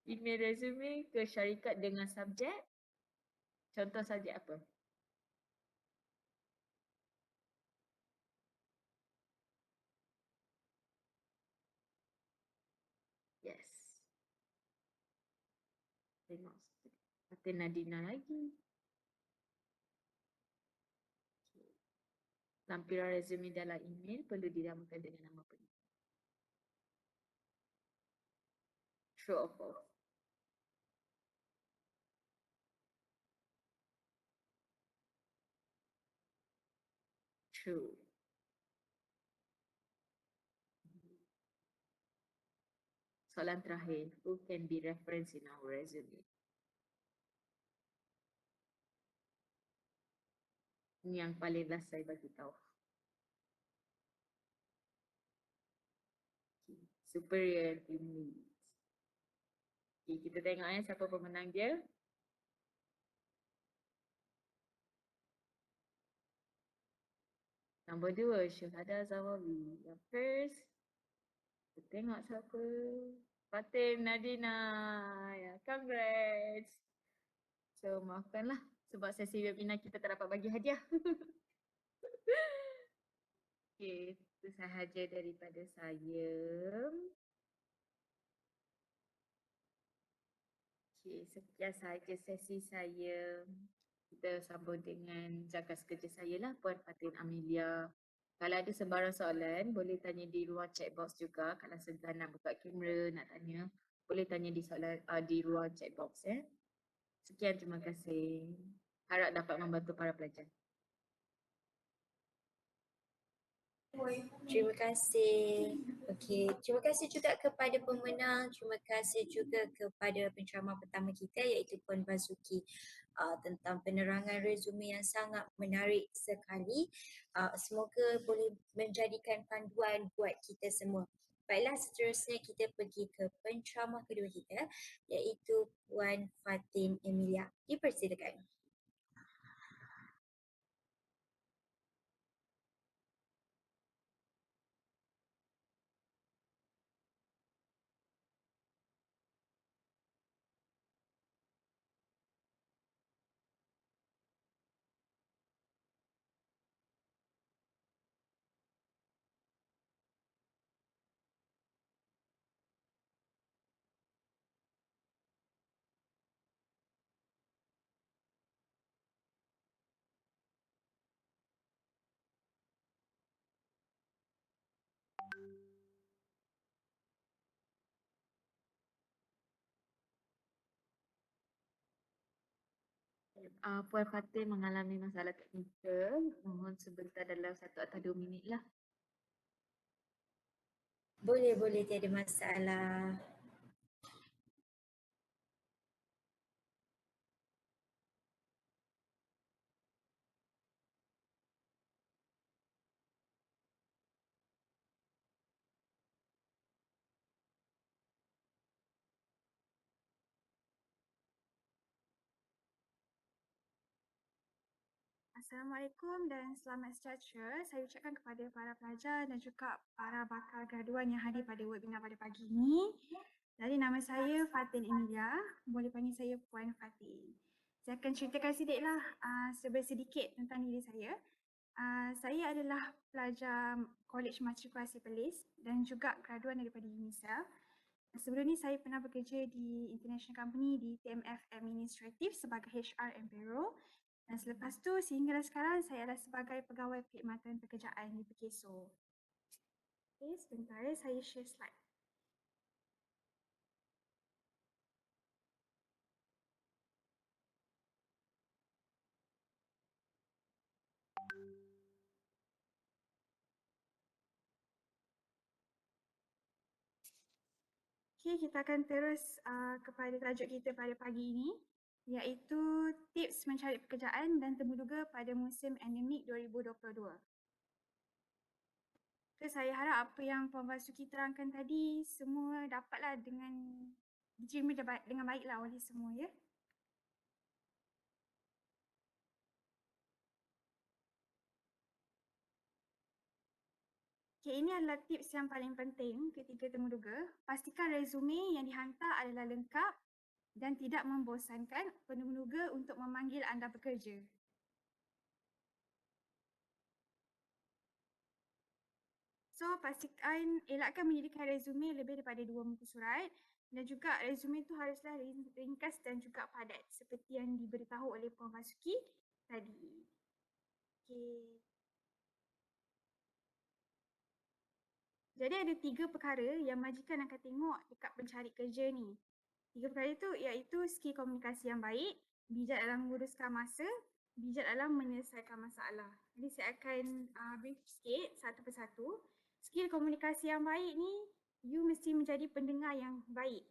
Email resume ke syarikat dengan subjek. Contoh subjek apa? Yes. Tengok. Fatin Nadina lagi. Lampiran resume dalam email perlu dinamakan dengan nama penuh. True or false? True. Soalan terakhir, who can be referenced in our resume? Ini yang paling last saya bagi tahu. Okay. Superior and team lead. Okay, kita tengok siapa pemenang dia. Nombor 2, Syuhada Zawawi. Yang first, kita tengok siapa. Fatin Nadina. Ya, congrats. So, maafkanlah sebab sesi webinar kita tak dapat bagi hadiah. Okay, itu sahaja daripada saya. Okay, sekian sahaja sesi saya. Kita sambung dengan jagas kerja saya lah, Puan Fatin Amelia. Kalau ada sebarang soalan, boleh tanya di ruang chat box juga. Kalau segan nak buka kamera, nak tanya, boleh tanya di soalan di ruang chat box . Sekian, terima kasih. Harap dapat membantu para pelajar. Terima kasih. Okey, terima kasih juga kepada pemenang. Terima kasih juga kepada penceramah pertama kita iaitu Puan Basuki tentang penerangan resume yang sangat menarik sekali. Semoga boleh menjadikan panduan buat kita semua. Baiklah, seterusnya kita pergi ke penceramah kedua kita iaitu Puan Fatin Emilia. Dipersilakan. Puan Fatin mengalami masalah teknikal. Mohon sebentar dalam 1 atau 2 minit lah. Boleh, tiada masalah. Assalamualaikum dan selamat sejahtera. Saya ucapkan kepada para pelajar dan juga para bakal graduan yang hadir pada webinar pada pagi ini. Jadi nama saya Fatin Emilia, boleh panggil saya Puan Fatin. Saya akan ceritakan sedikitlah sedikit tentang diri saya. Saya adalah pelajar College Matrikulasi Perlis dan juga graduan daripada UNICEF. Sebelum ni saya pernah bekerja di international company di TMF Administrative sebagai HR and Payroll. Dan selepas tu sehingga sekarang saya adalah sebagai pegawai perkhidmatan pekerjaan di Pekeso. Okay, sebentar saya share slide. Okay, kita akan terus kepada tajuk kita pada pagi ini iaitu tips mencari pekerjaan dan temuduga pada musim endemik 2022. So, saya harap apa yang Puan Basuki terangkan tadi semua dapatlah diterima dengan baiklah oleh semua ya. Okay, ini adalah tips yang paling penting ketika temuduga. Pastikan resume yang dihantar adalah lengkap dan tidak membosankan temuduga untuk memanggil anda bekerja. So, pastikan elakkan menjadikan resume lebih daripada 2 muka surat dan juga resume itu haruslah ringkas dan juga padat seperti yang diberitahu oleh Puan Basuki tadi. Okay. Jadi ada 3 perkara yang majikan akan tengok dekat pencari kerja ni. 3 perkara itu iaitu skill komunikasi yang baik, bijak dalam menguruskan masa, bijak dalam menyelesaikan masalah. Jadi saya akan brief sikit satu persatu. Skill komunikasi yang baik ni, you mesti menjadi pendengar yang baik.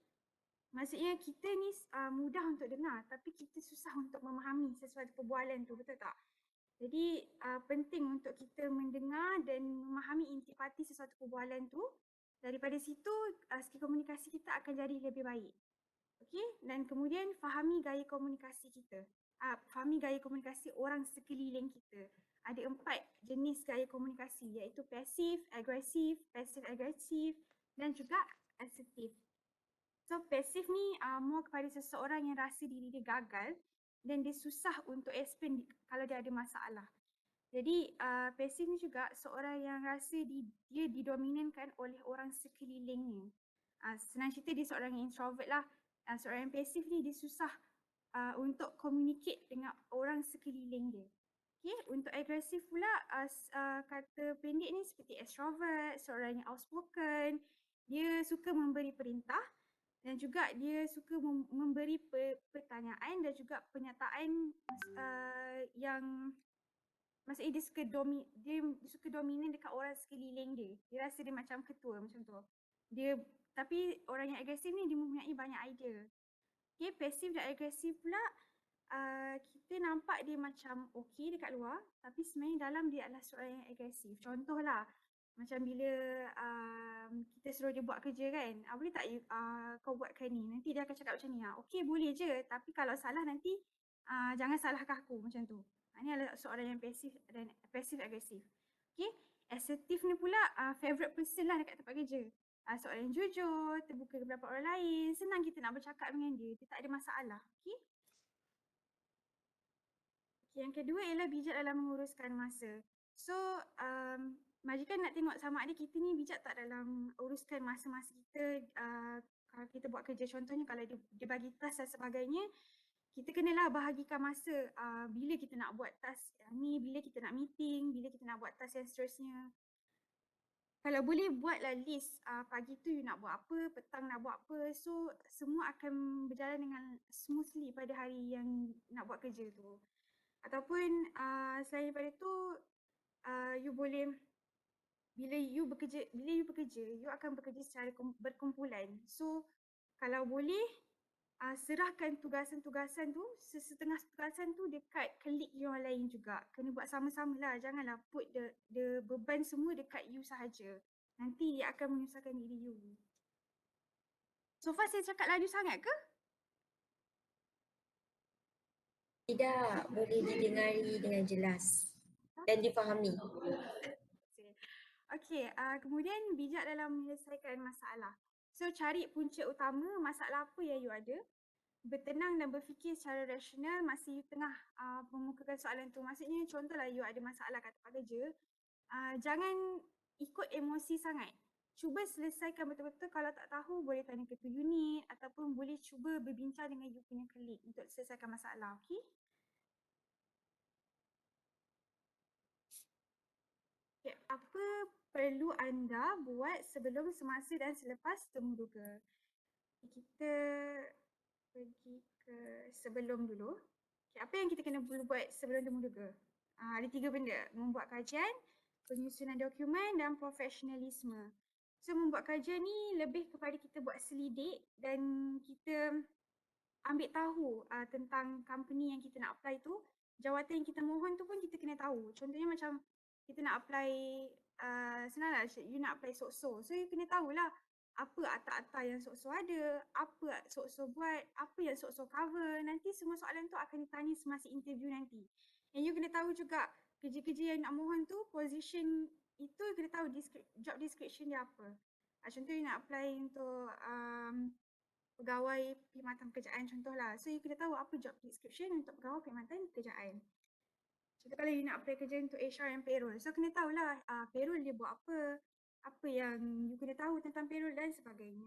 Maksudnya kita ni mudah untuk dengar tapi kita susah untuk memahami sesuatu perbualan tu, betul tak? Jadi penting untuk kita mendengar dan memahami intipati sesuatu perbualan tu. Daripada situ skill komunikasi kita akan jadi lebih baik. Okey, dan kemudian fahami gaya komunikasi kita. Fahami gaya komunikasi orang sekeliling kita. Ada 4 jenis gaya komunikasi iaitu pasif, agresif dan juga asertif. So pasif ni more kepada seseorang yang rasa diri dia gagal dan dia susah untuk explain kalau dia ada masalah. Jadi pasif ni juga seorang yang rasa dia didominankan oleh orang sekelilingnya. Senang cerita dia seorang yang introvert lah. Seorang yang pasif ni dia susah untuk communicate dengan orang sekeliling dia. Okay, untuk agresif pula kata pendek ni seperti extrovert, seorang yang outspoken. Dia suka memberi perintah dan juga dia suka memberi pertanyaan dan juga pernyataan yang maksudnya dia suka dominan dekat orang sekeliling dia. Dia rasa dia macam ketua macam tu. Dia tapi orang yang agresif ni dia mempunyai banyak idea. Okay, pasif dan agresif pula kita nampak dia macam okey dekat luar tapi sebenarnya dalam dia adalah seorang yang agresif. Contohlah macam bila kita suruh dia buat kerja kan, boleh tak kau buatkan ni? Nanti dia akan cakap macam ni, okey boleh je tapi kalau salah nanti jangan salahkan aku macam tu. Ini adalah seorang yang pasif dan pasif agresif. Okay, assertif ni pula favorite person lah dekat tempat kerja. Seorang yang jujur, terbuka kepada orang lain, senang kita nak bercakap dengan dia, dia tak ada masalah. Okay. Yang kedua ialah bijak dalam menguruskan masa. So, majikan nak tengok sama ada kita ni bijak tak dalam uruskan masa-masa kita kalau kita buat kerja. Contohnya kalau dia bagi task dan sebagainya, kita kenalah bahagikan masa bila kita nak buat task ni, bila kita nak meeting, bila kita nak buat task yang seterusnya. Kalau boleh buatlah list pagi tu you nak buat apa, petang nak buat apa. So, semua akan berjalan dengan smoothly pada hari yang nak buat kerja tu. Ataupun selain daripada tu you boleh bila you bekerja you akan bekerja secara berkumpulan. So kalau boleh serahkan tugasan-tugasan tu, setengah tugasan tu dekat colleague you yang lain juga. Kena buat sama-sama lah, janganlah put the beban semua dekat you sahaja. Nanti dia akan menyusahkan diri you. So far saya cakap laju sangat ke? Tidak, boleh didengari dengan jelas dan difahami. Okey, kemudian bijak dalam menyelesaikan masalah. So cari punca utama masalah apa yang you ada. Bertenang dan berfikir secara rasional masa you tengah memukakan soalan tu. Maksudnya contohlah you ada masalah kat tempat kerja, jangan ikut emosi sangat. Cuba selesaikan betul-betul, kalau tak tahu boleh tanya ketua unit ataupun boleh cuba berbincang dengan you punya colleague untuk selesaikan masalah, okey? Okay, apa perlu anda buat sebelum, semasa dan selepas temuduga? Kita pergi ke sebelum dulu. Okay, apa yang kita kena perlu buat sebelum temuduga? Ada 3 benda. Membuat kajian, penyusunan dokumen dan profesionalisme. So membuat kajian ni lebih kepada kita buat selidik dan kita ambil tahu tentang company yang kita nak apply tu. Jawatan yang kita mohon tu pun kita kena tahu. Contohnya macam kita nak apply, senanglah you nak apply so-so. So you kena tahulah apa akta-akta yang so-so ada, apa so-so buat, apa yang so-so cover. Nanti semua soalan tu akan ditanya semasa interview nanti. And you kena tahu juga kerja-kerja yang nak mohon tu, position itu you kena tahu job description dia apa. Contoh you nak apply untuk pegawai perkhidmatan pekerjaan contohlah. So you kena tahu apa job description untuk pegawai perkhidmatan pekerjaan. Contoh kalau you nak apply kerja untuk HR and payroll. So kena tahulah payroll dia buat apa yang you kena tahu tentang payroll dan sebagainya.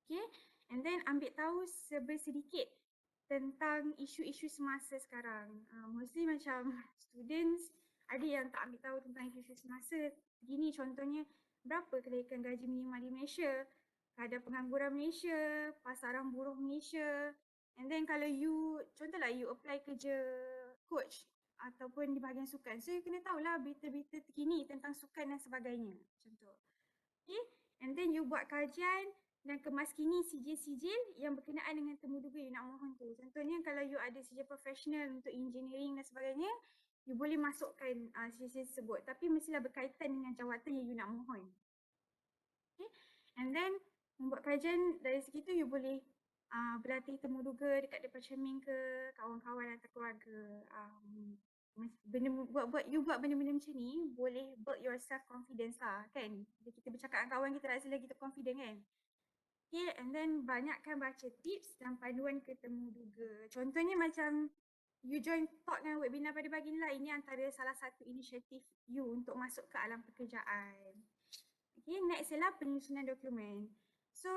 Okay, and then ambil tahu sedikit tentang isu-isu semasa sekarang. Mostly macam students ada yang tak ambil tahu tentang isu-isu semasa. Begini contohnya, berapa kenaikan gaji minimum di Malaysia, kadar pengangguran Malaysia, pasaran buruh Malaysia. And then kalau you, contohlah you apply kerja coach ataupun di bahagian sukan. So you kena tahulah berita-berita terkini tentang sukan dan sebagainya. Macam tu. Okay, and then you buat kajian dan kemaskini sijil-sijil yang berkenaan dengan temuduga you nak mohon tu. Contohnya kalau you ada sijil profesional untuk engineering dan sebagainya, you boleh masukkan sijil tersebut. Tapi mestilah berkaitan dengan jawatan yang you nak mohon. Okay, and then membuat kajian dari segitu you boleh berlatih temuduga dekat depan cermin ke, kawan-kawan atau keluarga. You buat benda-benda macam ni boleh build your self confidence lah kan. Bila kita bercakap dengan kawan kita rasa lagi kita confident kan. Okay, and then banyakkan baca tips dan panduan ke temuduga. Contohnya macam you join talk dengan webinar pada pagi ni lah. Ini antara salah satu inisiatif you untuk masuk ke alam pekerjaan. Okay, next ialah penyusunan dokumen. So,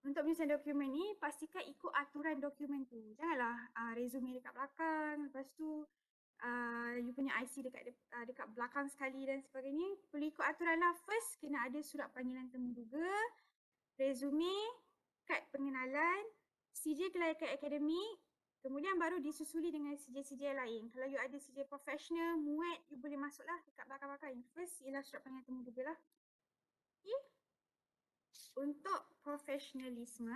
untuk penyusunan dokumen ni, pastikan ikut aturan dokumen tu. Janganlah resume dekat belakang, lepas tu you punya IC dekat belakang sekali dan sebagainya. Perlu ikut aturan lah. First, kena ada surat panggilan temuduga, resume, kad pengenalan, CJ kelayakan akademik, kemudian baru disusuli dengan CJ-CJ lain. Kalau you ada CJ profesional, muat, you boleh masuklah dekat belakang-belakang. First ialah surat panggilan temuduga lah. Okay. Untuk profesionalisme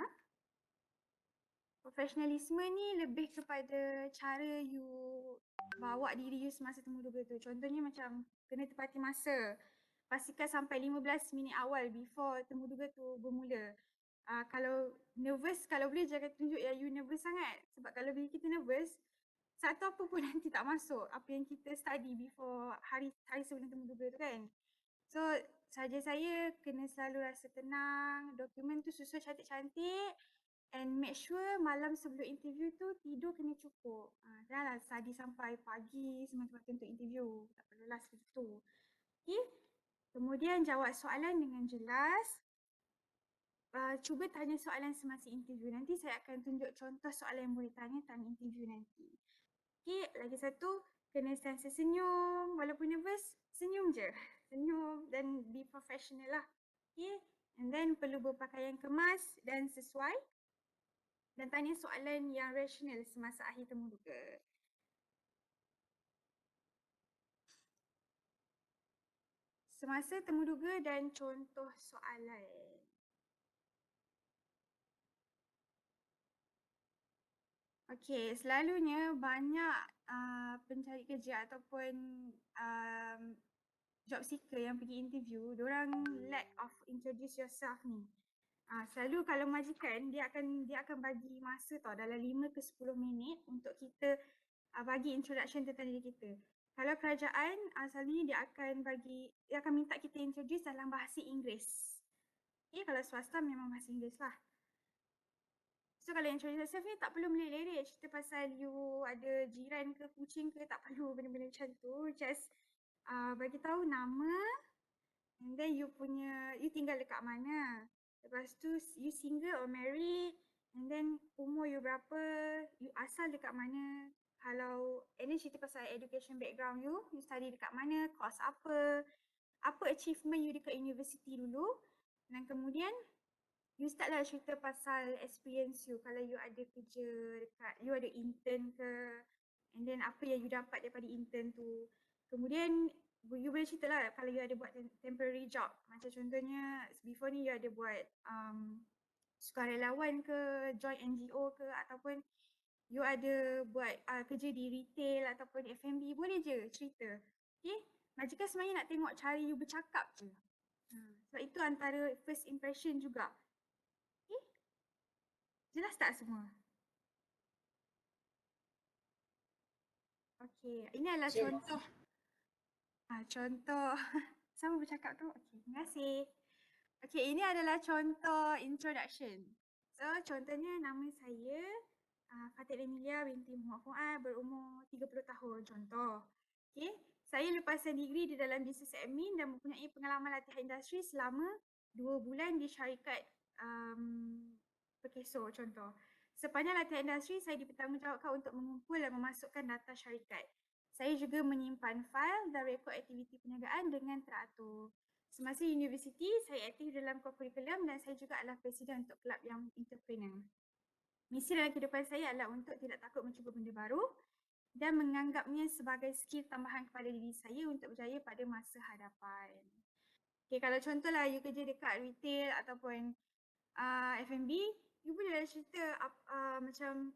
ni lebih kepada cara you bawa diri you semasa temuduga tu. Contohnya macam kena tepati masa. Pastikan sampai 15 minit awal before temuduga tu bermula. Kalau nervous, kalau boleh jangan tunjuk yang you nervous sangat. Sebab kalau bila kita nervous, satu apa pun nanti tak masuk. Apa yang kita study before hari sebelum temuduga tu kan. So, saja saya kena selalu rasa tenang, dokumen tu susun cantik-cantik and make sure malam sebelum interview tu tidur kena cukup. Janganlah study sampai pagi semata-mata untuk interview. Tak perlulah segitu. Okay. Kemudian jawab soalan dengan jelas. Cuba tanya soalan semasa interview. Nanti saya akan tunjuk contoh soalan yang boleh tanya time interview nanti. Okay, lagi satu, kena sentiasa senyum. Walaupun nervous, senyum je. Senyum dan be professional lah. Okay, and then perlu berpakaian kemas dan sesuai. Dan tanya soalan yang rasional semasa akhir temuduga. Semasa temuduga dan contoh soalan. Okey, selalunya banyak pencari kerja ataupun job seeker yang pergi interview, diorang lack of introduce yourself ni. Selalu kalau majikan, dia akan bagi masa tau dalam 5 ke 10 minit untuk kita bagi introduction tentang diri kita. Kalau kerajaan, selalunya dia akan minta kita introduce dalam bahasa Inggeris. Okay, kalau swasta memang bahasa Inggeris lah. So kalau introduce yourself ni tak perlu melirik-lirik cerita pasal you ada jiran ke kucing ke, tak perlu benda-benda macam tu. Just bagi tahu nama and then you tinggal dekat mana. Lepas tu you single or married and then umur you berapa, you asal dekat mana. Kalau and then cerita pasal education background you study dekat mana, course apa achievement you dekat university dulu. Dan kemudian you start lah cerita pasal experience you. Kalau you ada kerja dekat, you ada intern ke, and then apa yang you dapat daripada intern tu. Kemudian you boleh cerita lah kalau you ada buat temporary job. Macam contohnya before ni you ada buat sukarelawan ke, join NGO ke, ataupun you ada buat kerja di retail ataupun F&B, boleh je cerita. Okay? Majikan sebenarnya nak tengok cara you bercakap je. Sebab itu antara first impression juga. Okay? Jelas tak semua? Okay, ini adalah contoh. Contoh sama bercakap tu. Okay, terima kasih. Okay, ini adalah contoh introduction. So, contohnya nama saya Fatin Emilia binti Muhammad Fuad, berumur 30 tahun. Contoh. Okay, saya lepasan degree di dalam business admin dan mempunyai pengalaman latihan industri selama 2 bulan di syarikat Perkeso. Contoh. Sepanjang latihan industri, saya dipertanggungjawabkan untuk mengumpul dan memasukkan data syarikat. Saya juga menyimpan fail dan rekod aktiviti perniagaan dengan teratur. Semasa universiti, saya aktif dalam kurikulum dan saya juga adalah presiden untuk kelab yang entrepreneur. Misi dalam kehidupan saya adalah untuk tidak takut mencuba benda baru dan menganggapnya sebagai skill tambahan kepada diri saya untuk berjaya pada masa hadapan. Okay, kalau contohlah you kerja dekat retail ataupun F&B, you boleh cerita macam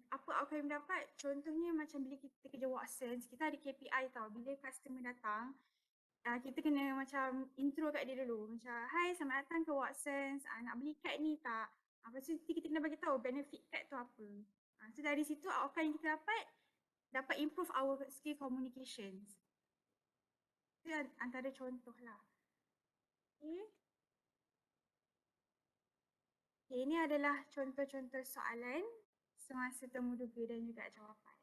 apa outcome yang dapat. Contohnya macam bila kita kerja Watsons, kita ada KPI tau. Bila customer datang, kita kena macam intro kat dia dulu. Macam, hi selamat datang ke Watsons, nak beli kad ni tak? Lepas tu kita kena bagi tahu benefit kad tu apa. So dari situ outcome yang kita dapat improve our skill communications. Itu antara contoh lah. Okay. Okay, ini adalah contoh-contoh soalan semasa temuduga dan juga jawapan.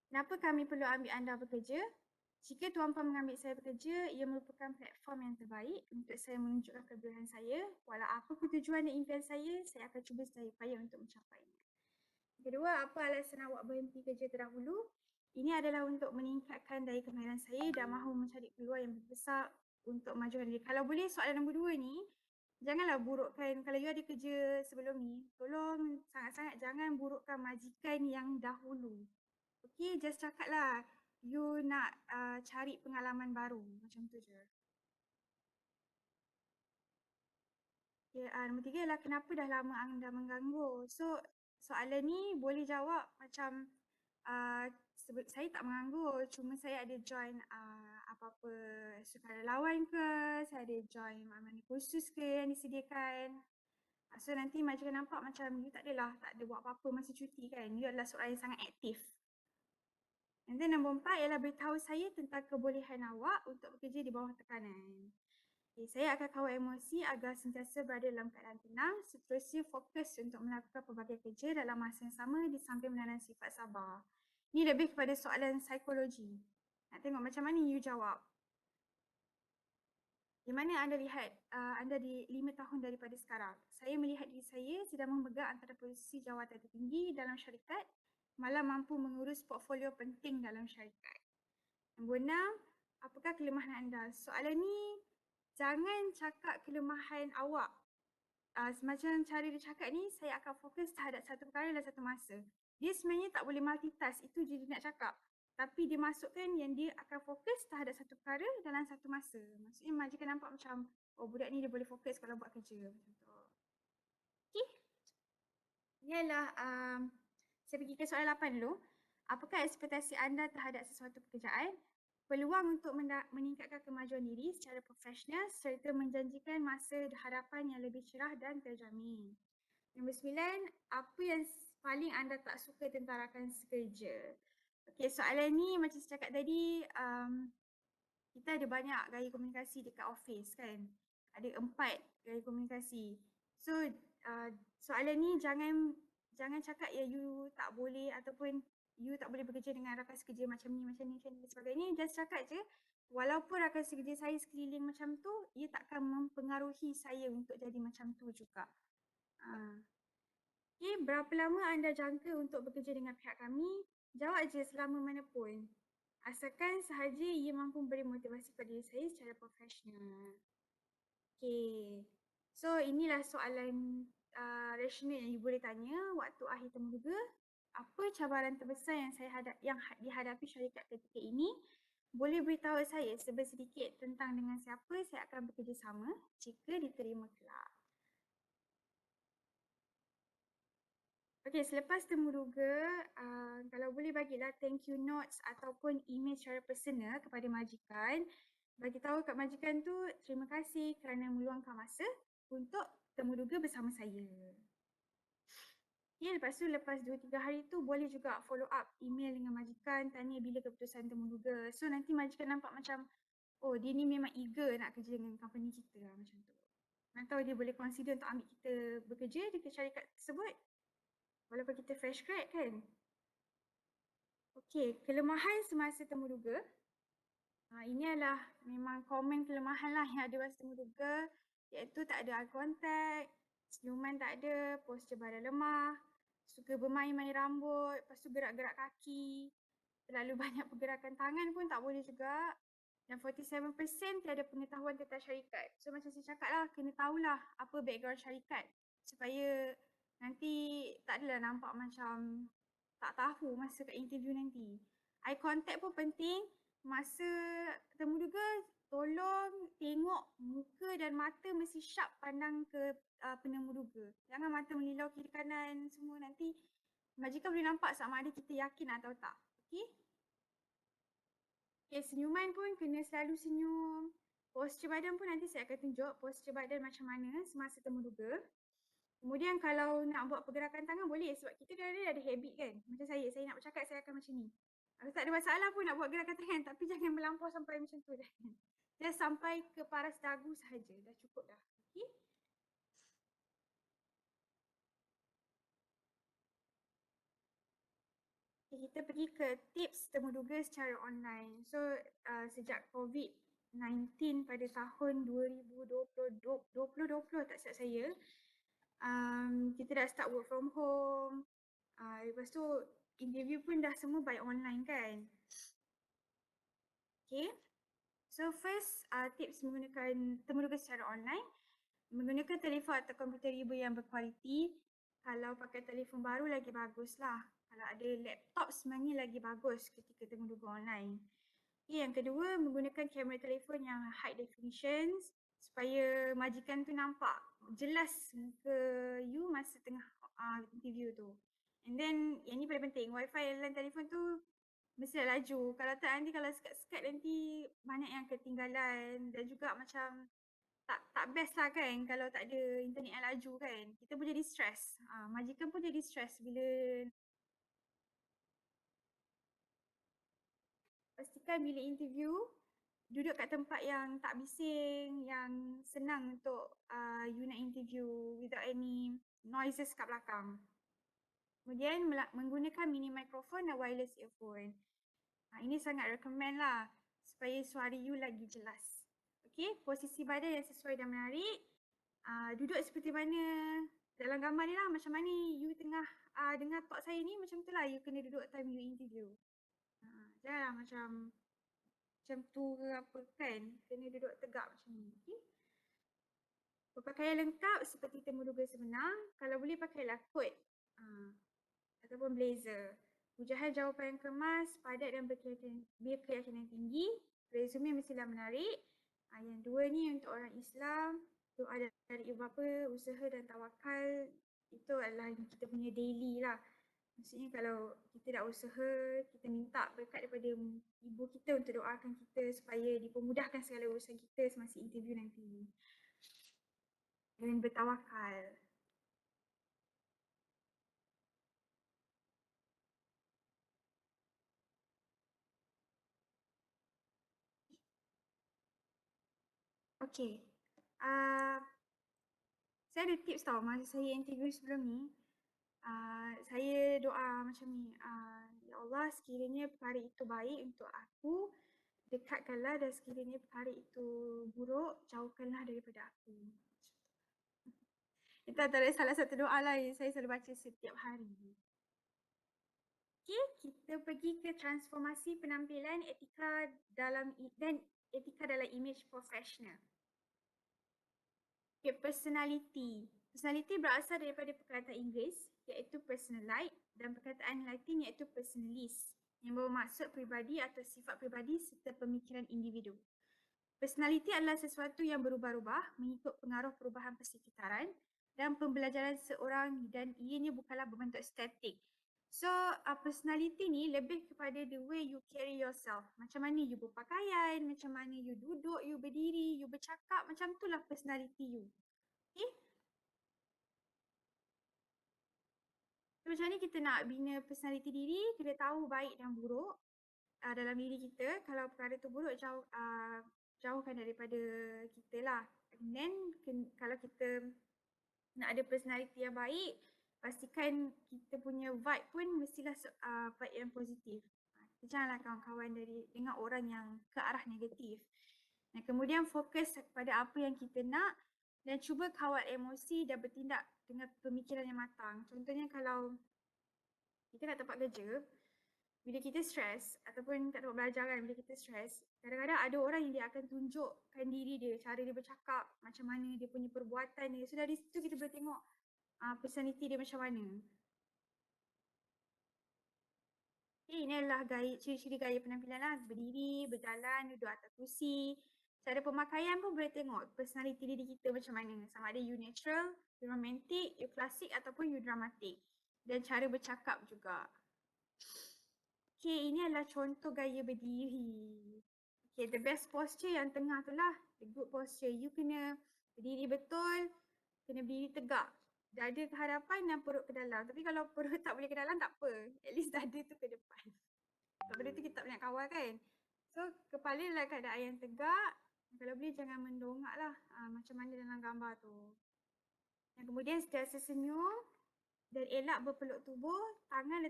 Kenapa kami perlu ambil anda bekerja? Jika Tuan Puan mengambil saya bekerja, ia merupakan platform yang terbaik untuk saya menunjukkan kelebihan saya. Walau apa pun tujuan dan impian saya akan cuba sedaya upaya untuk mencapainya. Kedua, apa alasan awak berhenti kerja terdahulu? Ini adalah untuk meningkatkan daya kemahiran saya dan mahu mencari peluang yang besar untuk memajukan diri. Kalau boleh soalan nombor 2 ni, janganlah burukkan, kalau you ada kerja sebelum ni, tolong sangat-sangat jangan burukkan majikan yang dahulu. Okay, just cakap lah you nak cari pengalaman baru, macam tu je. Okay, nombor 3 ialah kenapa dah lama anda mengganggu. So, soalan ni boleh jawab macam saya tak mengganggu, cuma saya ada join apa-apa sukarelawan ke, saya ada join mana-mana kursus ke yang disediakan. So nanti majikan nampak macam you tak adalah, tak ada buat apa-apa masa cuti kan. You adalah seorang yang sangat aktif. And then nombor 4 ialah beritahu saya tentang kebolehan awak untuk bekerja di bawah tekanan. Okay, saya akan kawal emosi agar sentiasa berada dalam keadaan tenang, seterusnya fokus untuk melakukan pelbagai kerja dalam masa yang sama sambil menanam sifat sabar. Ini lebih kepada soalan psikologi. Nak tengok macam mana you jawab. Di mana anda lihat anda di 5 tahun daripada sekarang? Saya melihat diri saya sedang memegang antara posisi jawatan tertinggi dalam syarikat, malah mampu mengurus portfolio penting dalam syarikat. Nombor 6, apakah kelemahan anda? Soalan ni jangan cakap kelemahan awak. Semacam cara dia cakap ni, saya akan fokus terhadap satu perkara dalam satu masa. Dia sebenarnya tak boleh multitask, itu je dia nak cakap. Tapi dia masukkan yang dia akan fokus terhadap satu perkara dalam satu masa. Maksudnya majikan nampak macam, oh budak ni dia boleh fokus kalau buat kerja. Macam tu. Okay. Ini adalah, saya pergi ke soalan 8 dulu. Apakah ekspektasi anda terhadap sesuatu pekerjaan? Peluang untuk meningkatkan kemajuan diri secara profesional serta menjanjikan masa hadapan yang lebih cerah dan terjamin. Nombor 9, apa yang paling anda tak suka tentang rakan sekerja? Okey, soalan ni macam saya cakap tadi, kita ada banyak gaya komunikasi dekat office kan. Ada 4 gaya komunikasi. So, soalan ni jangan cakap ya you tak boleh ataupun you tak boleh bekerja dengan rakan sekerja macam ni dan sebagainya. Just cakap je, walaupun rakan sekerja saya sekeliling macam tu, ia takkan mempengaruhi saya untuk jadi macam tu juga. Okay, berapa lama anda jangka untuk bekerja dengan pihak kami? Jawab je selama mana pun. Asalkan sahaja ia mampu memberi motivasi kepada diri saya secara profesional. Okay, so inilah soalan rasional yang you boleh tanya waktu akhir temuduga. Apa cabaran terbesar yang dihadapi syarikat ketika ini? Boleh beritahu saya sedikit tentang dengan siapa saya akan bekerjasama jika diterima kelak. Okay, selepas temuduga, kalau boleh bagilah thank you notes ataupun email secara personal kepada majikan. Bagi tahu kat majikan tu, terima kasih kerana meluangkan masa untuk temuduga bersama saya. Okay, lepas tu lepas 2-3 hari tu boleh juga follow up email dengan majikan, tanya bila keputusan temuduga. So nanti majikan nampak macam, oh dia ni memang eager nak kerja dengan company kita lah, macam tu. Atau dia boleh consider untuk ambil kita bekerja dekat syarikat tersebut. Walaupun kita fresh grad kan. Okey, kelemahan semasa temuduga. Ini adalah memang komen kelemahan lah yang ada masa temuduga, iaitu tak ada eye contact, senyuman tak ada, postur badan lemah, suka bermain-main rambut, lepas tu gerak-gerak kaki, terlalu banyak pergerakan tangan pun tak boleh juga. Dan 47% tiada pengetahuan tentang syarikat. So macam saya cakap lah, kena tahulah apa background syarikat supaya nanti tak adalah nampak macam tak tahu masa kat interview nanti. Eye contact pun penting. Masa temuduga, tolong tengok muka dan mata mesti sharp pandang ke penemuduga. Jangan mata melilau kiri kanan semua, nanti majikan boleh nampak sama ada kita yakin atau tak. Okay? Okay, senyuman pun kena selalu senyum. Postur badan pun nanti saya akan tunjuk postur badan macam mana semasa temuduga. Kemudian kalau nak buat pergerakan tangan boleh sebab kita kadang-kadang ada habit kan. Macam saya nak bercakap saya akan macam ni. Tak ada masalah pun nak buat gerakan tangan tapi jangan melampau sampai macam tu dah. Just sampai ke paras dagu sahaja, dah cukup dah. Okay? Okay, kita pergi ke tips temuduga secara online. So sejak COVID-19 pada tahun 2020 tak silap saya, kita dah start work from home. Lepas tu interview pun dah semua by online kan. Okay. So first tips menggunakan temuduga secara online. Menggunakan telefon atau komputer riba yang berkualiti. Kalau pakai telefon baru lagi bagus lah. Kalau ada laptop sebenarnya lagi bagus ketika tengah duduk online. Okay, yang kedua, menggunakan kamera telefon yang high definition supaya majikan tu nampak jelas muka you masa tengah interview tu. And then yang ni paling penting, wifi dalam telefon tu mesti laju. Kalau tak nanti kalau sekat-sekat nanti banyak yang ketinggalan dan juga macam tak best lah kan kalau tak ada internet yang laju kan. Kita pun jadi stress. Majikan pun jadi stress bila pastikan bila interview duduk kat tempat yang tak bising, yang senang untuk you nak interview without any noises kat belakang. Kemudian menggunakan mini microphone dan wireless earphone. Ini sangat recommend lah supaya suara you lagi jelas. Okay, posisi badan yang sesuai dan menarik. Duduk seperti mana dalam gambar ni lah, macam mana you tengah dengar talk saya ni, macam tu lah you kena duduk time you interview. Janganlah macam tu ke apa kan, kena duduk tegak macam ni. Okay? Berpakaian lengkap seperti temuduga sebenar, kalau boleh pakailah coat ataupun blazer. Hujahan jawapan yang kemas, padat dan berkeyakinan tinggi. Resume mestilah menarik. Yang dua ni untuk orang Islam, doa dari ibu bapa, usaha dan tawakal, itu adalah kita punya daily lah. Maksudnya kalau kita dah usaha, kita minta berkat daripada ibu kita untuk doakan kita supaya dipermudahkan segala urusan kita semasa interview nanti. Dan bertawakal. Okay. Saya ada tips tau masa saya interview sebelum ni. Saya doa macam ni. Ya Allah, sekiranya perkara itu baik untuk aku, dekatkanlah, dan sekiranya perkara itu buruk, jauhkanlah daripada aku. Itu antara salah satu doa lah yang saya selalu baca setiap hari. Okay, kita pergi ke transformasi penampilan etika dalam image profesional. Okay, personality. Personality berasal daripada perkataan Inggeris iaitu personalite dan perkataan Latin iaitu personalis yang bermaksud peribadi atau sifat peribadi serta pemikiran individu. Personality adalah sesuatu yang berubah-ubah mengikut pengaruh perubahan persekitaran dan pembelajaran seorang dan ianya bukanlah berbentuk statik. So, personality ni lebih kepada the way you carry yourself. Macam mana you berpakaian, macam mana you duduk, you berdiri, you bercakap, macam itulah personality you. Okay? So, macam ni kita nak bina personality diri, kita tahu baik dan buruk dalam diri kita. Kalau perkara tu buruk, jauhkan daripada kita lah. And then, kalau kita nak ada personality yang baik, pastikan kita punya vibe pun mestilah vibe yang positif. Janganlah kawan-kawan dengan orang yang ke arah negatif. Dan kemudian fokus kepada apa yang kita nak dan cuba kawal emosi dan bertindak dengan pemikiran yang matang. Contohnya kalau kita kat tempat kerja, bila kita stres ataupun kat tempat belajar kan, bila kita stres, kadang-kadang ada orang yang dia akan tunjukkan diri dia, cara dia bercakap, macam mana dia punya perbuatan dia. So dari situ kita boleh tengok personality dia macam mana. Okay, ini adalah ciri-ciri gaya penampilan lah. Berdiri, berjalan, duduk atas kursi. Cara pemakaian pun boleh tengok personality diri kita macam mana. Sama ada you natural, you romantic, you classic ataupun you dramatic. Dan cara bercakap juga. Okay, ini adalah contoh gaya berdiri. Okay, the best posture yang tengah tu lah. The good posture. You kena berdiri betul, kena berdiri tegak. Dada ke hadapan dan perut ke dalam. Tapi kalau perut tak boleh ke dalam, tak apa. At least dada tu ke depan. Sebab benda tu kita tak banyak kawal kan. So, kepala dalam keadaan yang tegak. Kalau boleh jangan mendongak lah. Macam mana dalam gambar tu. Dan kemudian sentiasa senyum. Dan elak berpeluk tubuh. Tangan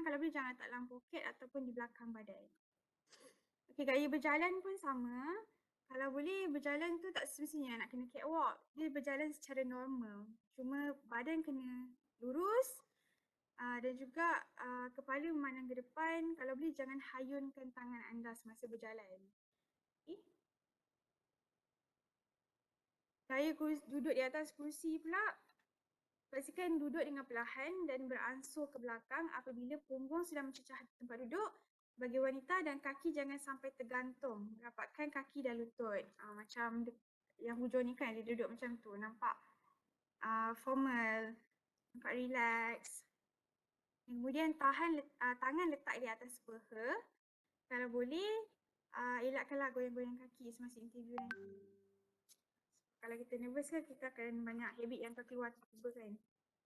kalau boleh jangan letak dalam poket ataupun di belakang badan. Okay, gaya berjalan pun sama. Kalau boleh berjalan tu tak semestinya nak kena catwalk. Dia berjalan secara normal. Cuma badan kena lurus dan juga kepala memandang ke depan. Kalau boleh jangan hayunkan tangan anda semasa berjalan. Okay? Saya duduk di atas kursi pula. Pastikan duduk dengan perlahan dan beransur ke belakang apabila punggung sudah mencecah tempat duduk. Bagi wanita dan kaki jangan sampai tergantung. Rapatkan kaki dan lutut. Macam yang hujung ni kan dia duduk macam tu. Nampak formal. Nampak relax. Kemudian tangan letak di atas peha. Kalau boleh, elakkanlah goyang-goyang kaki semasa interview nanti. Kalau kita nervous kan, kita akan banyak habit yang terkeluar tiba-tiba kan.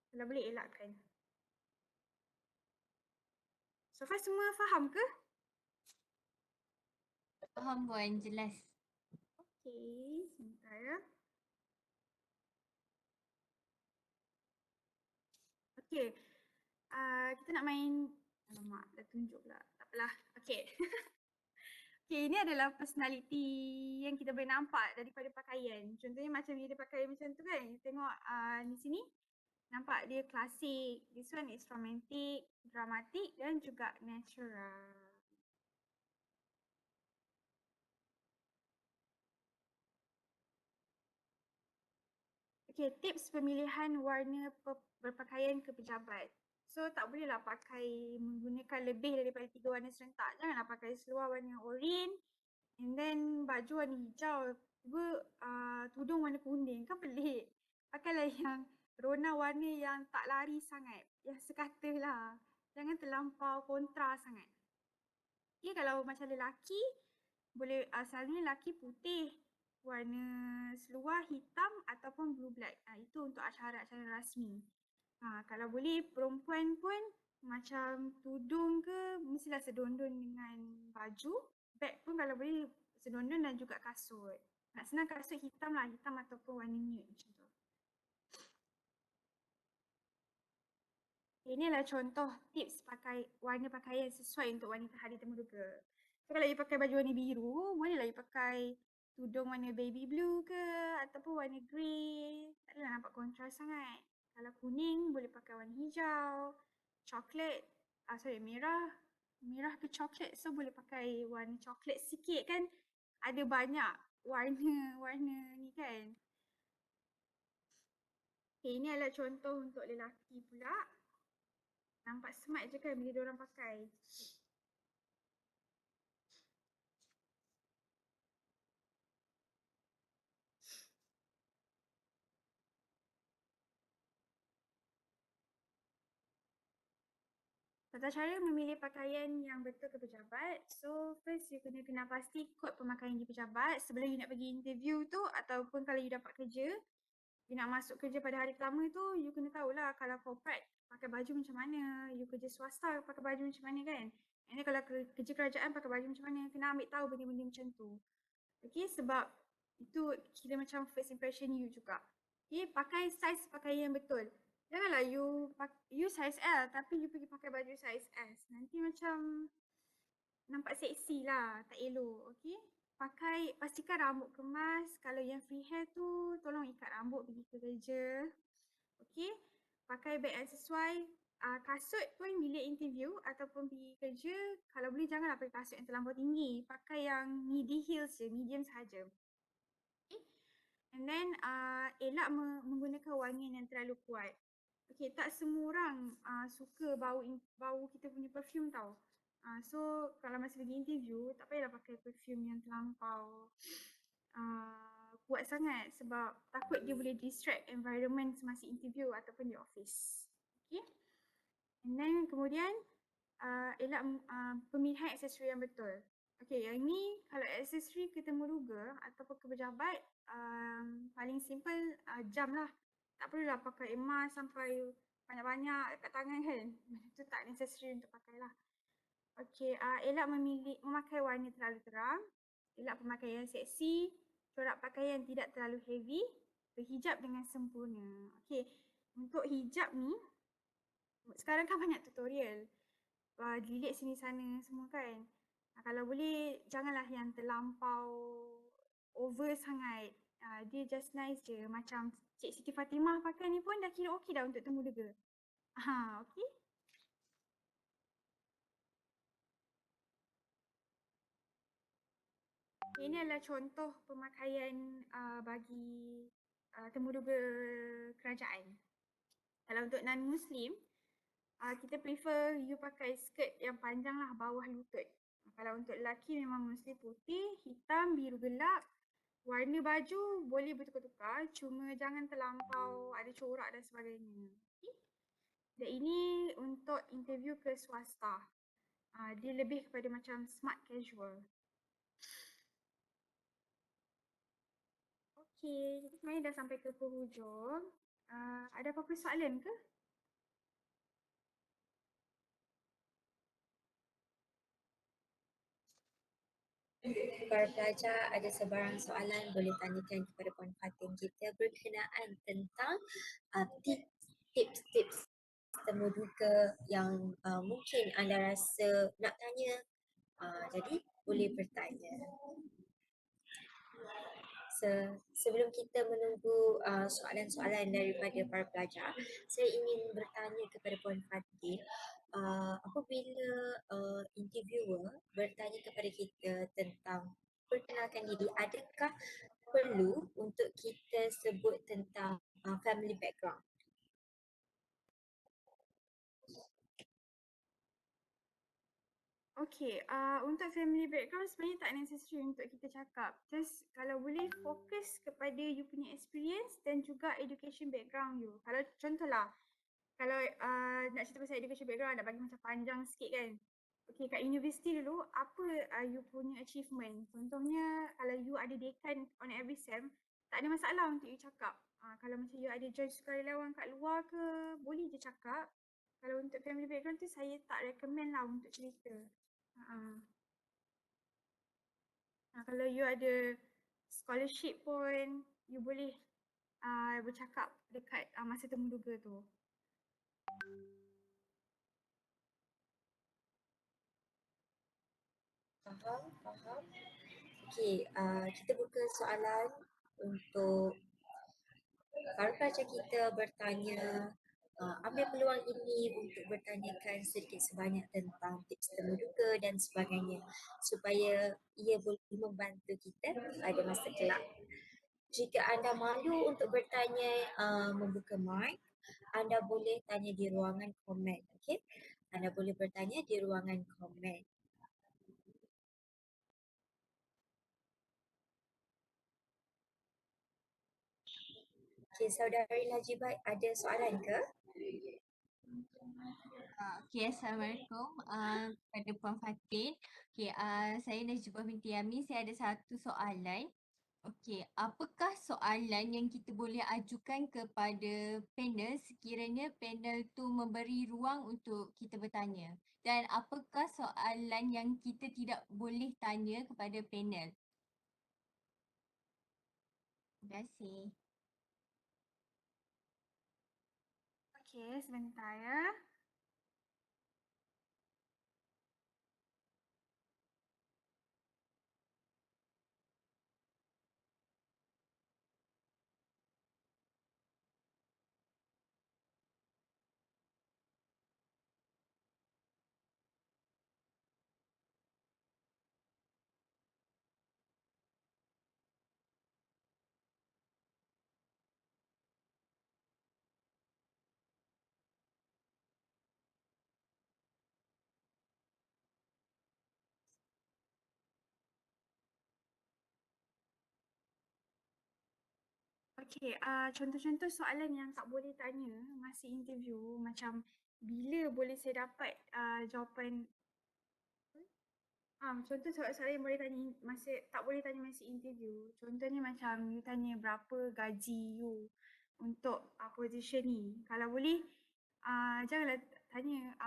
Kalau boleh elakkan. So far semua faham ke? Faham Puan, jelas. Okey, sebentar ya. Okey, kita nak main, alamak dah tunjuk pula, tak apalah. Okey. Okey, ini adalah personality yang kita boleh nampak daripada pakaian. Contohnya macam dia pakai macam tu kan, tengok di sini. Nampak dia klasik, this one is romantic, dramatic dan juga natural. Okay, tips pemilihan warna berpakaian ke pejabat. So tak bolehlah pakai menggunakan lebih daripada 3 warna serentak. Janganlah pakai seluar warna oranye and then baju warna hijau, tiba tudung warna kuning, kan pelik. Pakailah yang rona warna yang tak lari sangat, yang sekata lah. Jangan terlampau kontra sangat. Okay, kalau macam lelaki, boleh selalunya lelaki putih, warna seluar hitam ataupun blue black. Itu untuk acara-acara rasmi. Kalau boleh perempuan pun macam tudung ke mestilah sedondon dengan baju. Beg pun kalau boleh sedondon dan juga kasut. Nak senang kasut hitam lah, hitam ataupun warna nude macam tu. Ini adalah contoh tips pakai warna pakaian sesuai untuk wanita hari temuduga. So kalau you pakai baju warna biru, bolehlah you pakai tudung warna baby blue ke ataupun warna grey. Tak adalah nampak kontras sangat. Kalau kuning, boleh pakai warna hijau. Coklat, merah. Merah ke coklat, so boleh pakai warna coklat sikit kan. Ada banyak warna-warna ni kan. Okay, ini adalah contoh untuk lelaki pula. Nampak smart je kan bila diorang pakai. Tata cara memilih pakaian yang betul ke pejabat. So first you kena pasti kod pemakaian di pejabat sebelum you nak pergi interview tu ataupun kalau you dapat kerja. You nak masuk kerja pada hari pertama tu, you kena tahulah kalau corporate pakai baju macam mana. You kerja swasta pakai baju macam mana kan. And kalau kerja kerajaan pakai baju macam mana. Kena ambil tahu benda-benda macam tu. Okay, sebab itu kira macam first impression you juga. Okay, pakai size pakaian yang betul. Janganlah you size L tapi you pergi pakai baju size S. Nanti macam nampak seksi lah, tak elok. Okay, pastikan rambut kemas. Kalau yang free hair tu, tolong ikat rambut pergi ke kerja. Okay, pakai beg yang sesuai. Kasut pun bila interview ataupun pergi kerja, kalau boleh janganlah pakai kasut yang terlampau tinggi. Pakai yang midi heels je, medium sahaja. Okay. And then elak menggunakan wangian yang terlalu kuat. Okay, tak semua orang suka bau kita punya perfume tau. So kalau masa pergi interview, tak payahlah pakai perfume yang terlampau kuat sangat sebab takut dia boleh distract environment semasa interview ataupun di office. Okay. And then kemudian elak pemilihan aksesori yang betul. Okay, yang ni kalau aksesori ke temuruga ataupun ke pejabat, paling simple jam lah. Tak perlulah pakai emas sampai banyak-banyak dekat tangan kan. Itu tak necessary untuk pakai lah. Okay, elak memakai warna terlalu terang. Elak pemakaian seksi. Corak pakaian tidak terlalu heavy. Berhijab dengan sempurna. Okay, untuk hijab ni, sekarang kan banyak tutorial. Dilihat sini sana semua kan. Kalau boleh janganlah yang terlampau over sangat. Dia just nice je. Macam Cik Siti Fatimah pakai ni pun dah kira okey dah untuk temuduga. Okey. Ini adalah contoh pemakaian bagi temuduga kerajaan. Kalau untuk non-Muslim, kita prefer you pakai skirt yang panjang lah bawah lutut. Kalau untuk lelaki memang mesti putih, hitam, biru gelap. Warna baju boleh bertukar-tukar, cuma jangan terlampau ada corak dan sebagainya. Okay? Dan ini untuk interview ke swasta. Dia lebih kepada macam smart casual. Okay, kita sebenarnya dah sampai ke penghujung. Ada apa-apa soalan ke? Para pelajar ada sebarang soalan boleh tanyakan kepada Puan Fatin kita berkenaan tentang tips-tips temuduga yang mungkin anda rasa nak tanya. Jadi boleh bertanya. Sebelum kita menunggu soalan-soalan daripada para pelajar, saya ingin bertanya kepada Puan Fatin, apabila interviewer bertanya kepada kita tentang perkenalkan diri, adakah perlu untuk kita sebut tentang family background? Okay, untuk family background sebenarnya tak necessary untuk kita cakap. Just kalau boleh fokus kepada you punya experience dan juga education background you. Kalau contohlah, kalau nak cerita pasal education background nak bagi macam panjang sikit kan. Okay, kat universiti dulu, apa you punya achievement? Contohnya, kalau you ada dekan on every sem, tak ada masalah untuk you cakap. Kalau macam you ada join sukarelawan kat luar ke, boleh je cakap. Kalau untuk family background tu, saya tak recommend lah untuk cerita. Kalau you ada scholarship pun, you boleh bercakap dekat masa temuduga tu. Faham. Okey, kita buka soalan untuk para pelajar kita bertanya, ambil peluang ini untuk bertanyakan sedikit sebanyak tentang tips temuduga dan sebagainya supaya ia boleh membantu kita pada masa kelak. Jika anda malu untuk bertanya membuka mic, anda boleh tanya di ruangan komen, okey? Anda boleh bertanya di ruangan komen. Okey, saudari Najibat, ada soalan ke? Okay, Assalamualaikum kepada Puan Fatin. Okay, saya Najibah binti Yamin. Saya ada satu soalan. Okay, apakah soalan yang kita boleh ajukan kepada panel sekiranya panel tu memberi ruang untuk kita bertanya? Dan apakah soalan yang kita tidak boleh tanya kepada panel? Terima kasih. Okay, sebentar ya. Okay, contoh-contoh soalan yang tak boleh tanya masa interview macam bila boleh saya dapat jawapan. Contoh soalan yang boleh tanya masa tak boleh tanya masa interview. Contohnya macam you tanya berapa gaji you untuk position ni. Kalau boleh janganlah tanya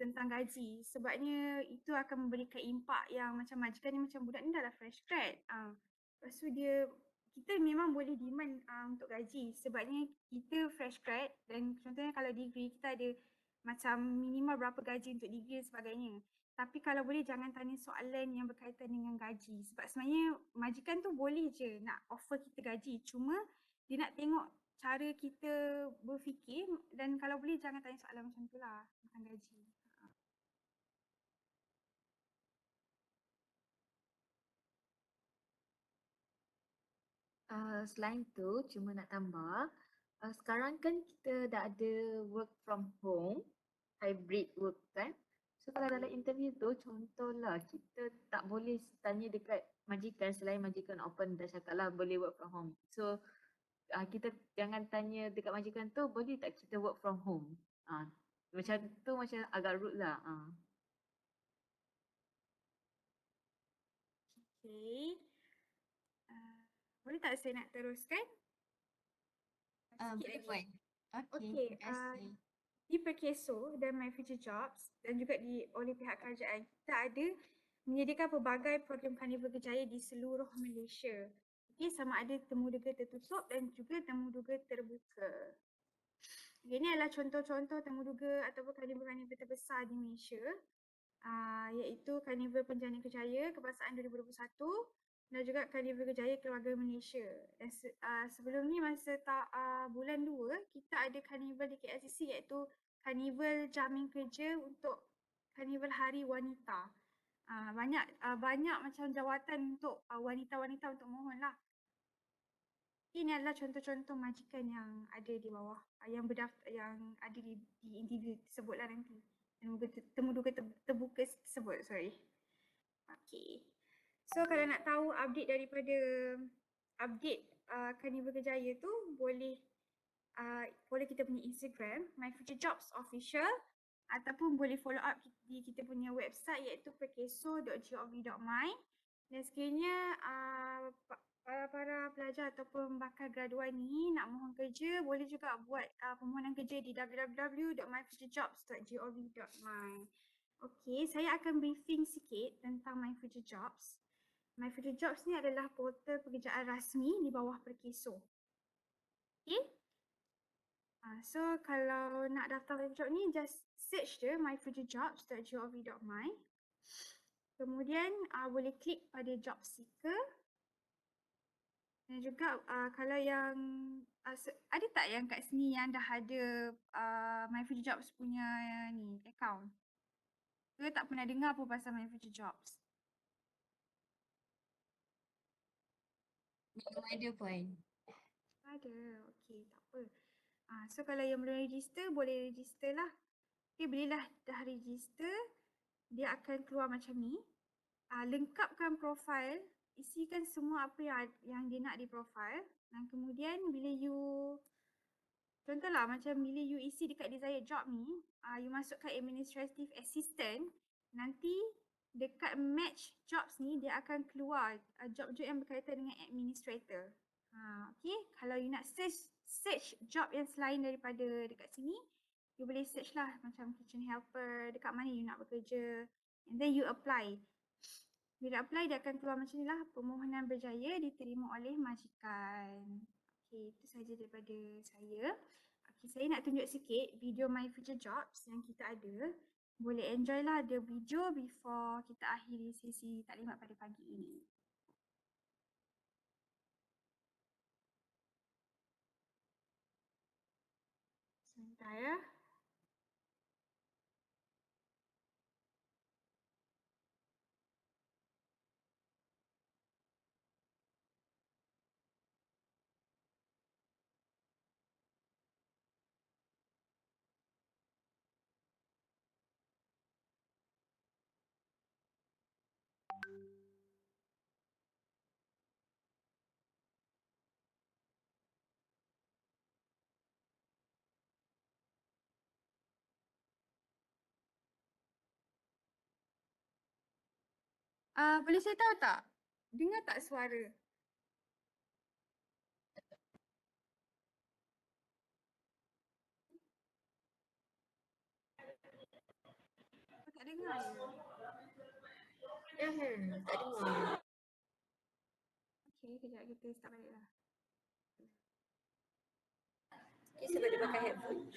tentang gaji sebabnya itu akan memberikan impak yang macam majikan ni macam budak ni dah fresh grad. Lepas tu kita memang boleh demand untuk gaji sebabnya kita fresh grad dan contohnya kalau degree kita ada macam minimal berapa gaji untuk degree dan sebagainya. Tapi kalau boleh jangan tanya soalan yang berkaitan dengan gaji. Sebab sebenarnya majikan tu boleh je nak offer kita gaji. Cuma dia nak tengok cara kita berfikir dan kalau boleh jangan tanya soalan macam tu lah tentang gaji. Selain tu, cuma nak tambah, sekarang kan kita dah ada work from home, hybrid work kan. So kalau dalam interview tu, contohlah kita tak boleh tanya dekat majikan selain majikan open dah cakap lah boleh work from home. So kita jangan tanya dekat majikan tu boleh tak kita work from home. Macam tu macam agak rude lah. Okay. Boleh tak saya nak teruskan? Sikit Boleh lagi. buat. Okay, Okay, terima kasih. di Perkeso dan My Future Jobs dan juga oleh pihak kerajaan, kita ada menyediakan pelbagai program Carnival Kerjaya di seluruh Malaysia. Okay, sama ada temuduga tertutup dan juga temuduga terbuka. Okay, ini adalah contoh-contoh temuduga ataupun Carnival-Carnival terbesar di Malaysia, iaitu Carnival Penjana Kerjaya Kebangsaan 2021 dan juga Carnival Kerjaya Keluarga Malaysia. Dan sebelum ni masa bulan 2 kita ada Carnival di KLCC iaitu Carnival Jamin Kerja untuk Carnival Hari Wanita. Banyak macam jawatan untuk wanita-wanita untuk mohon lah. Ini adalah contoh-contoh majikan yang ada di bawah, yang berdaftar, yang ada di individu tersebut lah nanti. Temuduga terbuka tersebut, sorry. Okay. So kalau nak tahu update daripada Carnival Kerjaya tu boleh kita punya Instagram myfuturejobs.official ataupun boleh follow up di kita punya website iaitu perkeso.gov.my. Dan sekiranya para pelajar ataupun bakal graduan ni nak mohon kerja, boleh juga buat permohonan kerja di www.myfuturejobs.gov.my. Okay, saya akan briefing sikit tentang My Future Jobs. My Future Jobs ni adalah portal pekerjaan rasmi di bawah Perkeso. Okay. So kalau nak daftar job ni, just search je myfuturejobs.gov.my. Kemudian boleh klik pada job seeker. Dan juga kalau yang ada tak yang kat sini yang dah ada My Future Jobs punya ni account? Ke tak pernah dengar pun pasal My Future Jobs? Belum ada pun. Ada, okey, tak apa. So kalau yang belum register, boleh register lah. Okay, bila dah register, dia akan keluar macam ni. Lengkapkan profil, isikan semua apa yang dia nak di profil. Dan kemudian bila contohlah macam bila you isi dekat desired job ni, you masukkan administrative assistant, nanti dekat match jobs ni dia akan keluar job-job yang berkaitan dengan administrator. Okay, kalau you nak search job yang selain daripada dekat sini, you boleh search lah macam kitchen helper, dekat mana you nak bekerja, and then you apply. Bila apply dia akan keluar macam ni lah, permohonan berjaya diterima oleh majikan. Okay, itu sahaja daripada saya. Okay, saya nak tunjuk sikit video My Future Jobs yang kita ada. Boleh enjoy lah the video before kita akhiri sesi taklimat pada pagi ini. Sebentar ya. Boleh saya tahu tak? Dengar tak suara? Tak dengar ya? Tak dengar. Okay, kejap kita start balik lah. Okay, sebab dia pakai headphone.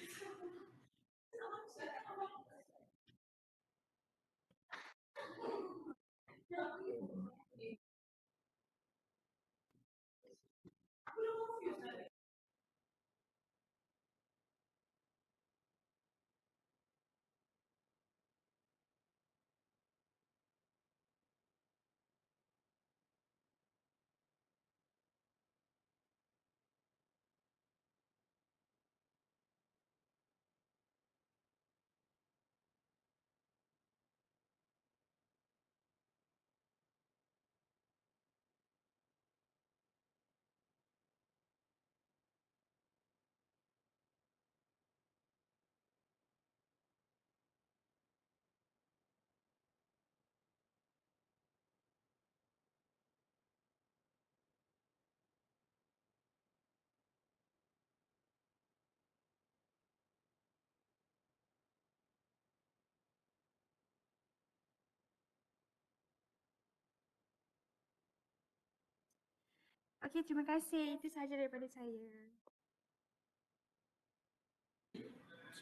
Okey, terima kasih. Itu sahaja daripada saya.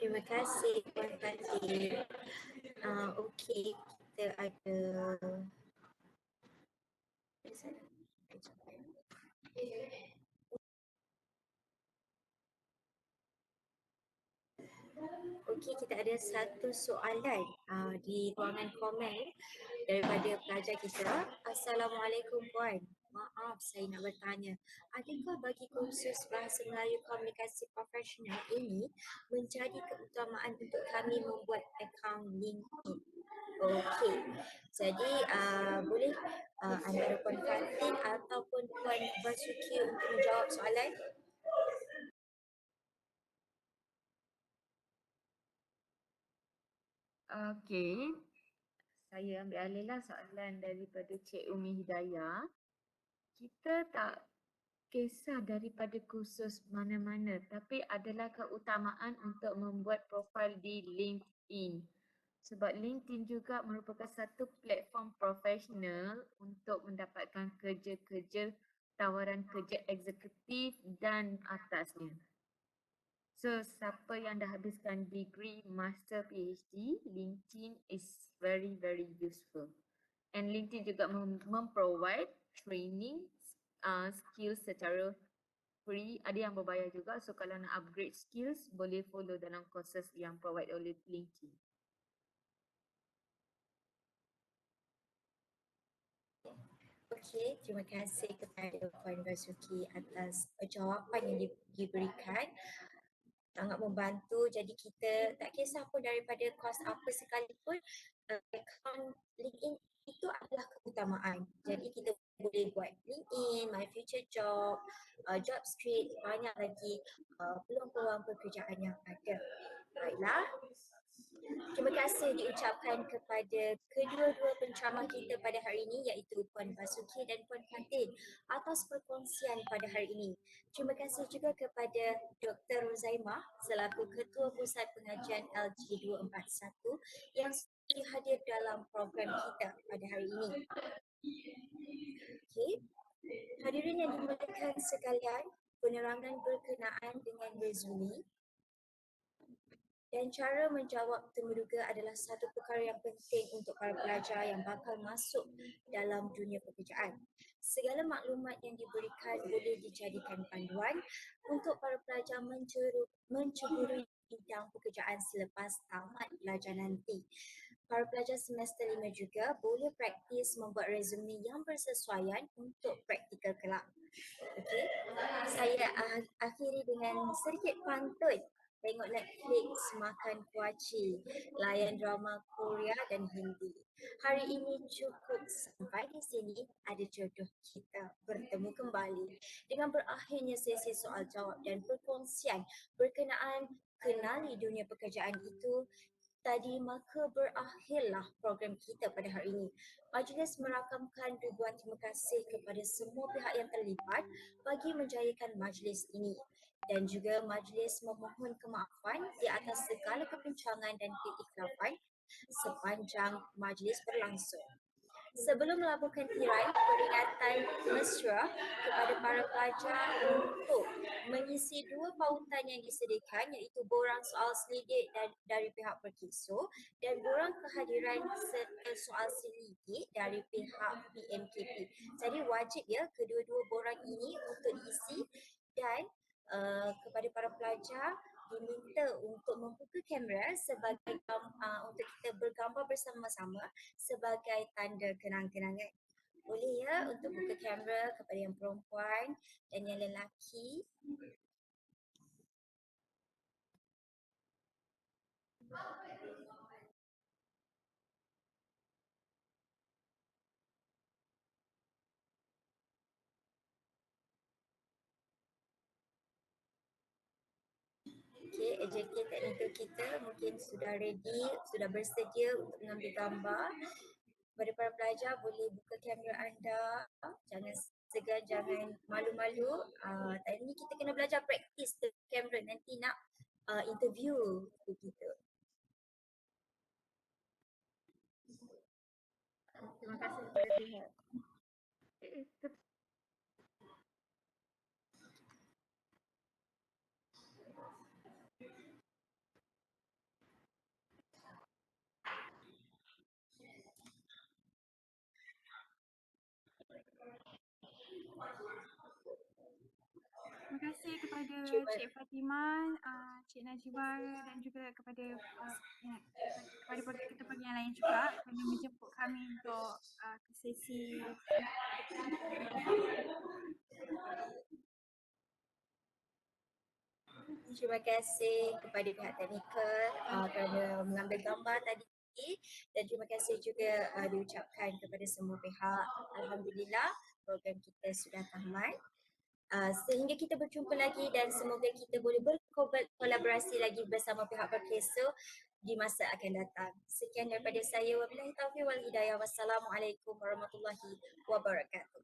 Terima kasih Puan Fatih. Okey, kita ada Okey, kita ada satu soalan di ruangan komen daripada pelajar kita. Assalamualaikum Puan. Maaf, saya nak bertanya. Adakah bagi kursus Bahasa Melayu Komunikasi Profesional ini menjadi keutamaan untuk kami membuat akaun LinkedIn? Okey. Jadi boleh antara Puan Fatin ataupun Puan Basuki untuk menjawab soalan? Okey. Saya ambil alihlah soalan daripada Cik Umi Hidayah. Kita tak kisah daripada kursus mana-mana tapi adalah keutamaan untuk membuat profil di LinkedIn. Sebab LinkedIn juga merupakan satu platform profesional untuk mendapatkan kerja-kerja tawaran kerja eksekutif dan atasnya. So, siapa yang dah habiskan degree, master, PhD, LinkedIn is very useful. And LinkedIn juga memprovide training skills secara free. Ada yang berbayar juga. So, kalau nak upgrade skills, boleh follow dalam courses yang provide oleh LinkedIn. Okey, terima kasih kepada Puan Basuki atas jawapan yang diberikan. Sangat membantu. Jadi kita tak kisah pun daripada kos apa sekalipun, akaun LinkedIn itu adalah keutamaan. Jadi kita boleh buat LinkedIn, My Future Job, Job Street, banyak lagi peluang-peluang pekerjaan yang ada. Baiklah, terima kasih diucapkan kepada kedua-dua penceramah kita pada hari ini iaitu Puan Basuki dan Puan Fatin atas perkongsian pada hari ini. Terima kasih juga kepada Dr. Rozaimah selaku Ketua Pusat Pengajian LG241 yang sudah hadir dalam program kita pada hari ini. Okey, hadirin yang dimuliakan sekalian, penerangan berkenaan dengan resume dan cara menjawab temuduga adalah satu perkara yang penting untuk para pelajar yang bakal masuk dalam dunia pekerjaan. Segala maklumat yang diberikan boleh dijadikan panduan untuk para pelajar menceburi bidang pekerjaan selepas tamat belajar nanti. Para pelajar semester 5 juga boleh praktis membuat resume yang bersesuaian untuk praktikal kelak. Okey, saya akhiri dengan sedikit pantun. Tengok Netflix, makan kuaci, layan drama Korea dan Hindi. Hari ini cukup sampai di sini. Ada jodoh kita bertemu kembali. Dengan berakhirnya sesi soal jawab dan perkongsian berkenaan kenali dunia pekerjaan itu tadi, maka berakhirlah program kita pada hari ini. Majlis merakamkan ribuan terima kasih kepada semua pihak yang terlibat bagi menjayakan majlis ini dan juga majlis memohon kemaafan di atas segala kepincangan dan keikhtilafan sepanjang majlis berlangsung. Sebelum melabuhkan tirai, peringatan mesra kepada para pelajar untuk mengisi dua pautan yang disediakan iaitu borang soal selidik dari pihak berkisah dan borang kehadiran serta soal selidik dari pihak PMKP. Jadi wajib ya kedua-dua borang ini untuk diisi dan kepada para pelajar diminta untuk membuka kamera sebagai untuk kita bergambar bersama-sama sebagai tanda kenang-kenangan. Boleh ya untuk buka kamera kepada yang perempuan dan yang lelaki. Okey, AJK teknikal kita mungkin sudah ready, sudah bersedia untuk mengambil gambar. Kepada para pelajar boleh buka kamera anda, jangan segan, jangan malu-malu. Tadi ni kita kena belajar praktis kamera nanti nak interview begitu. Terima kasih kepada pihak. Terima kasih kepada Terima- Cik Fatimah, Cik Najibah dan juga kepada pekerja-pekerja yang lain juga kerana menjemput kami untuk ke sesi. Terima kasih kepada pihak teknikal kerana mengambil gambar tadi dan terima kasih juga diucapkan kepada semua pihak. Alhamdulillah program kita sudah tamat. Sehingga kita berjumpa lagi dan semoga kita boleh berkolaborasi lagi bersama pihak Berkeso di masa akan datang. Sekian daripada saya. Wabillahi taufiq wal hidayah. Wassalamualaikum warahmatullahi wabarakatuh.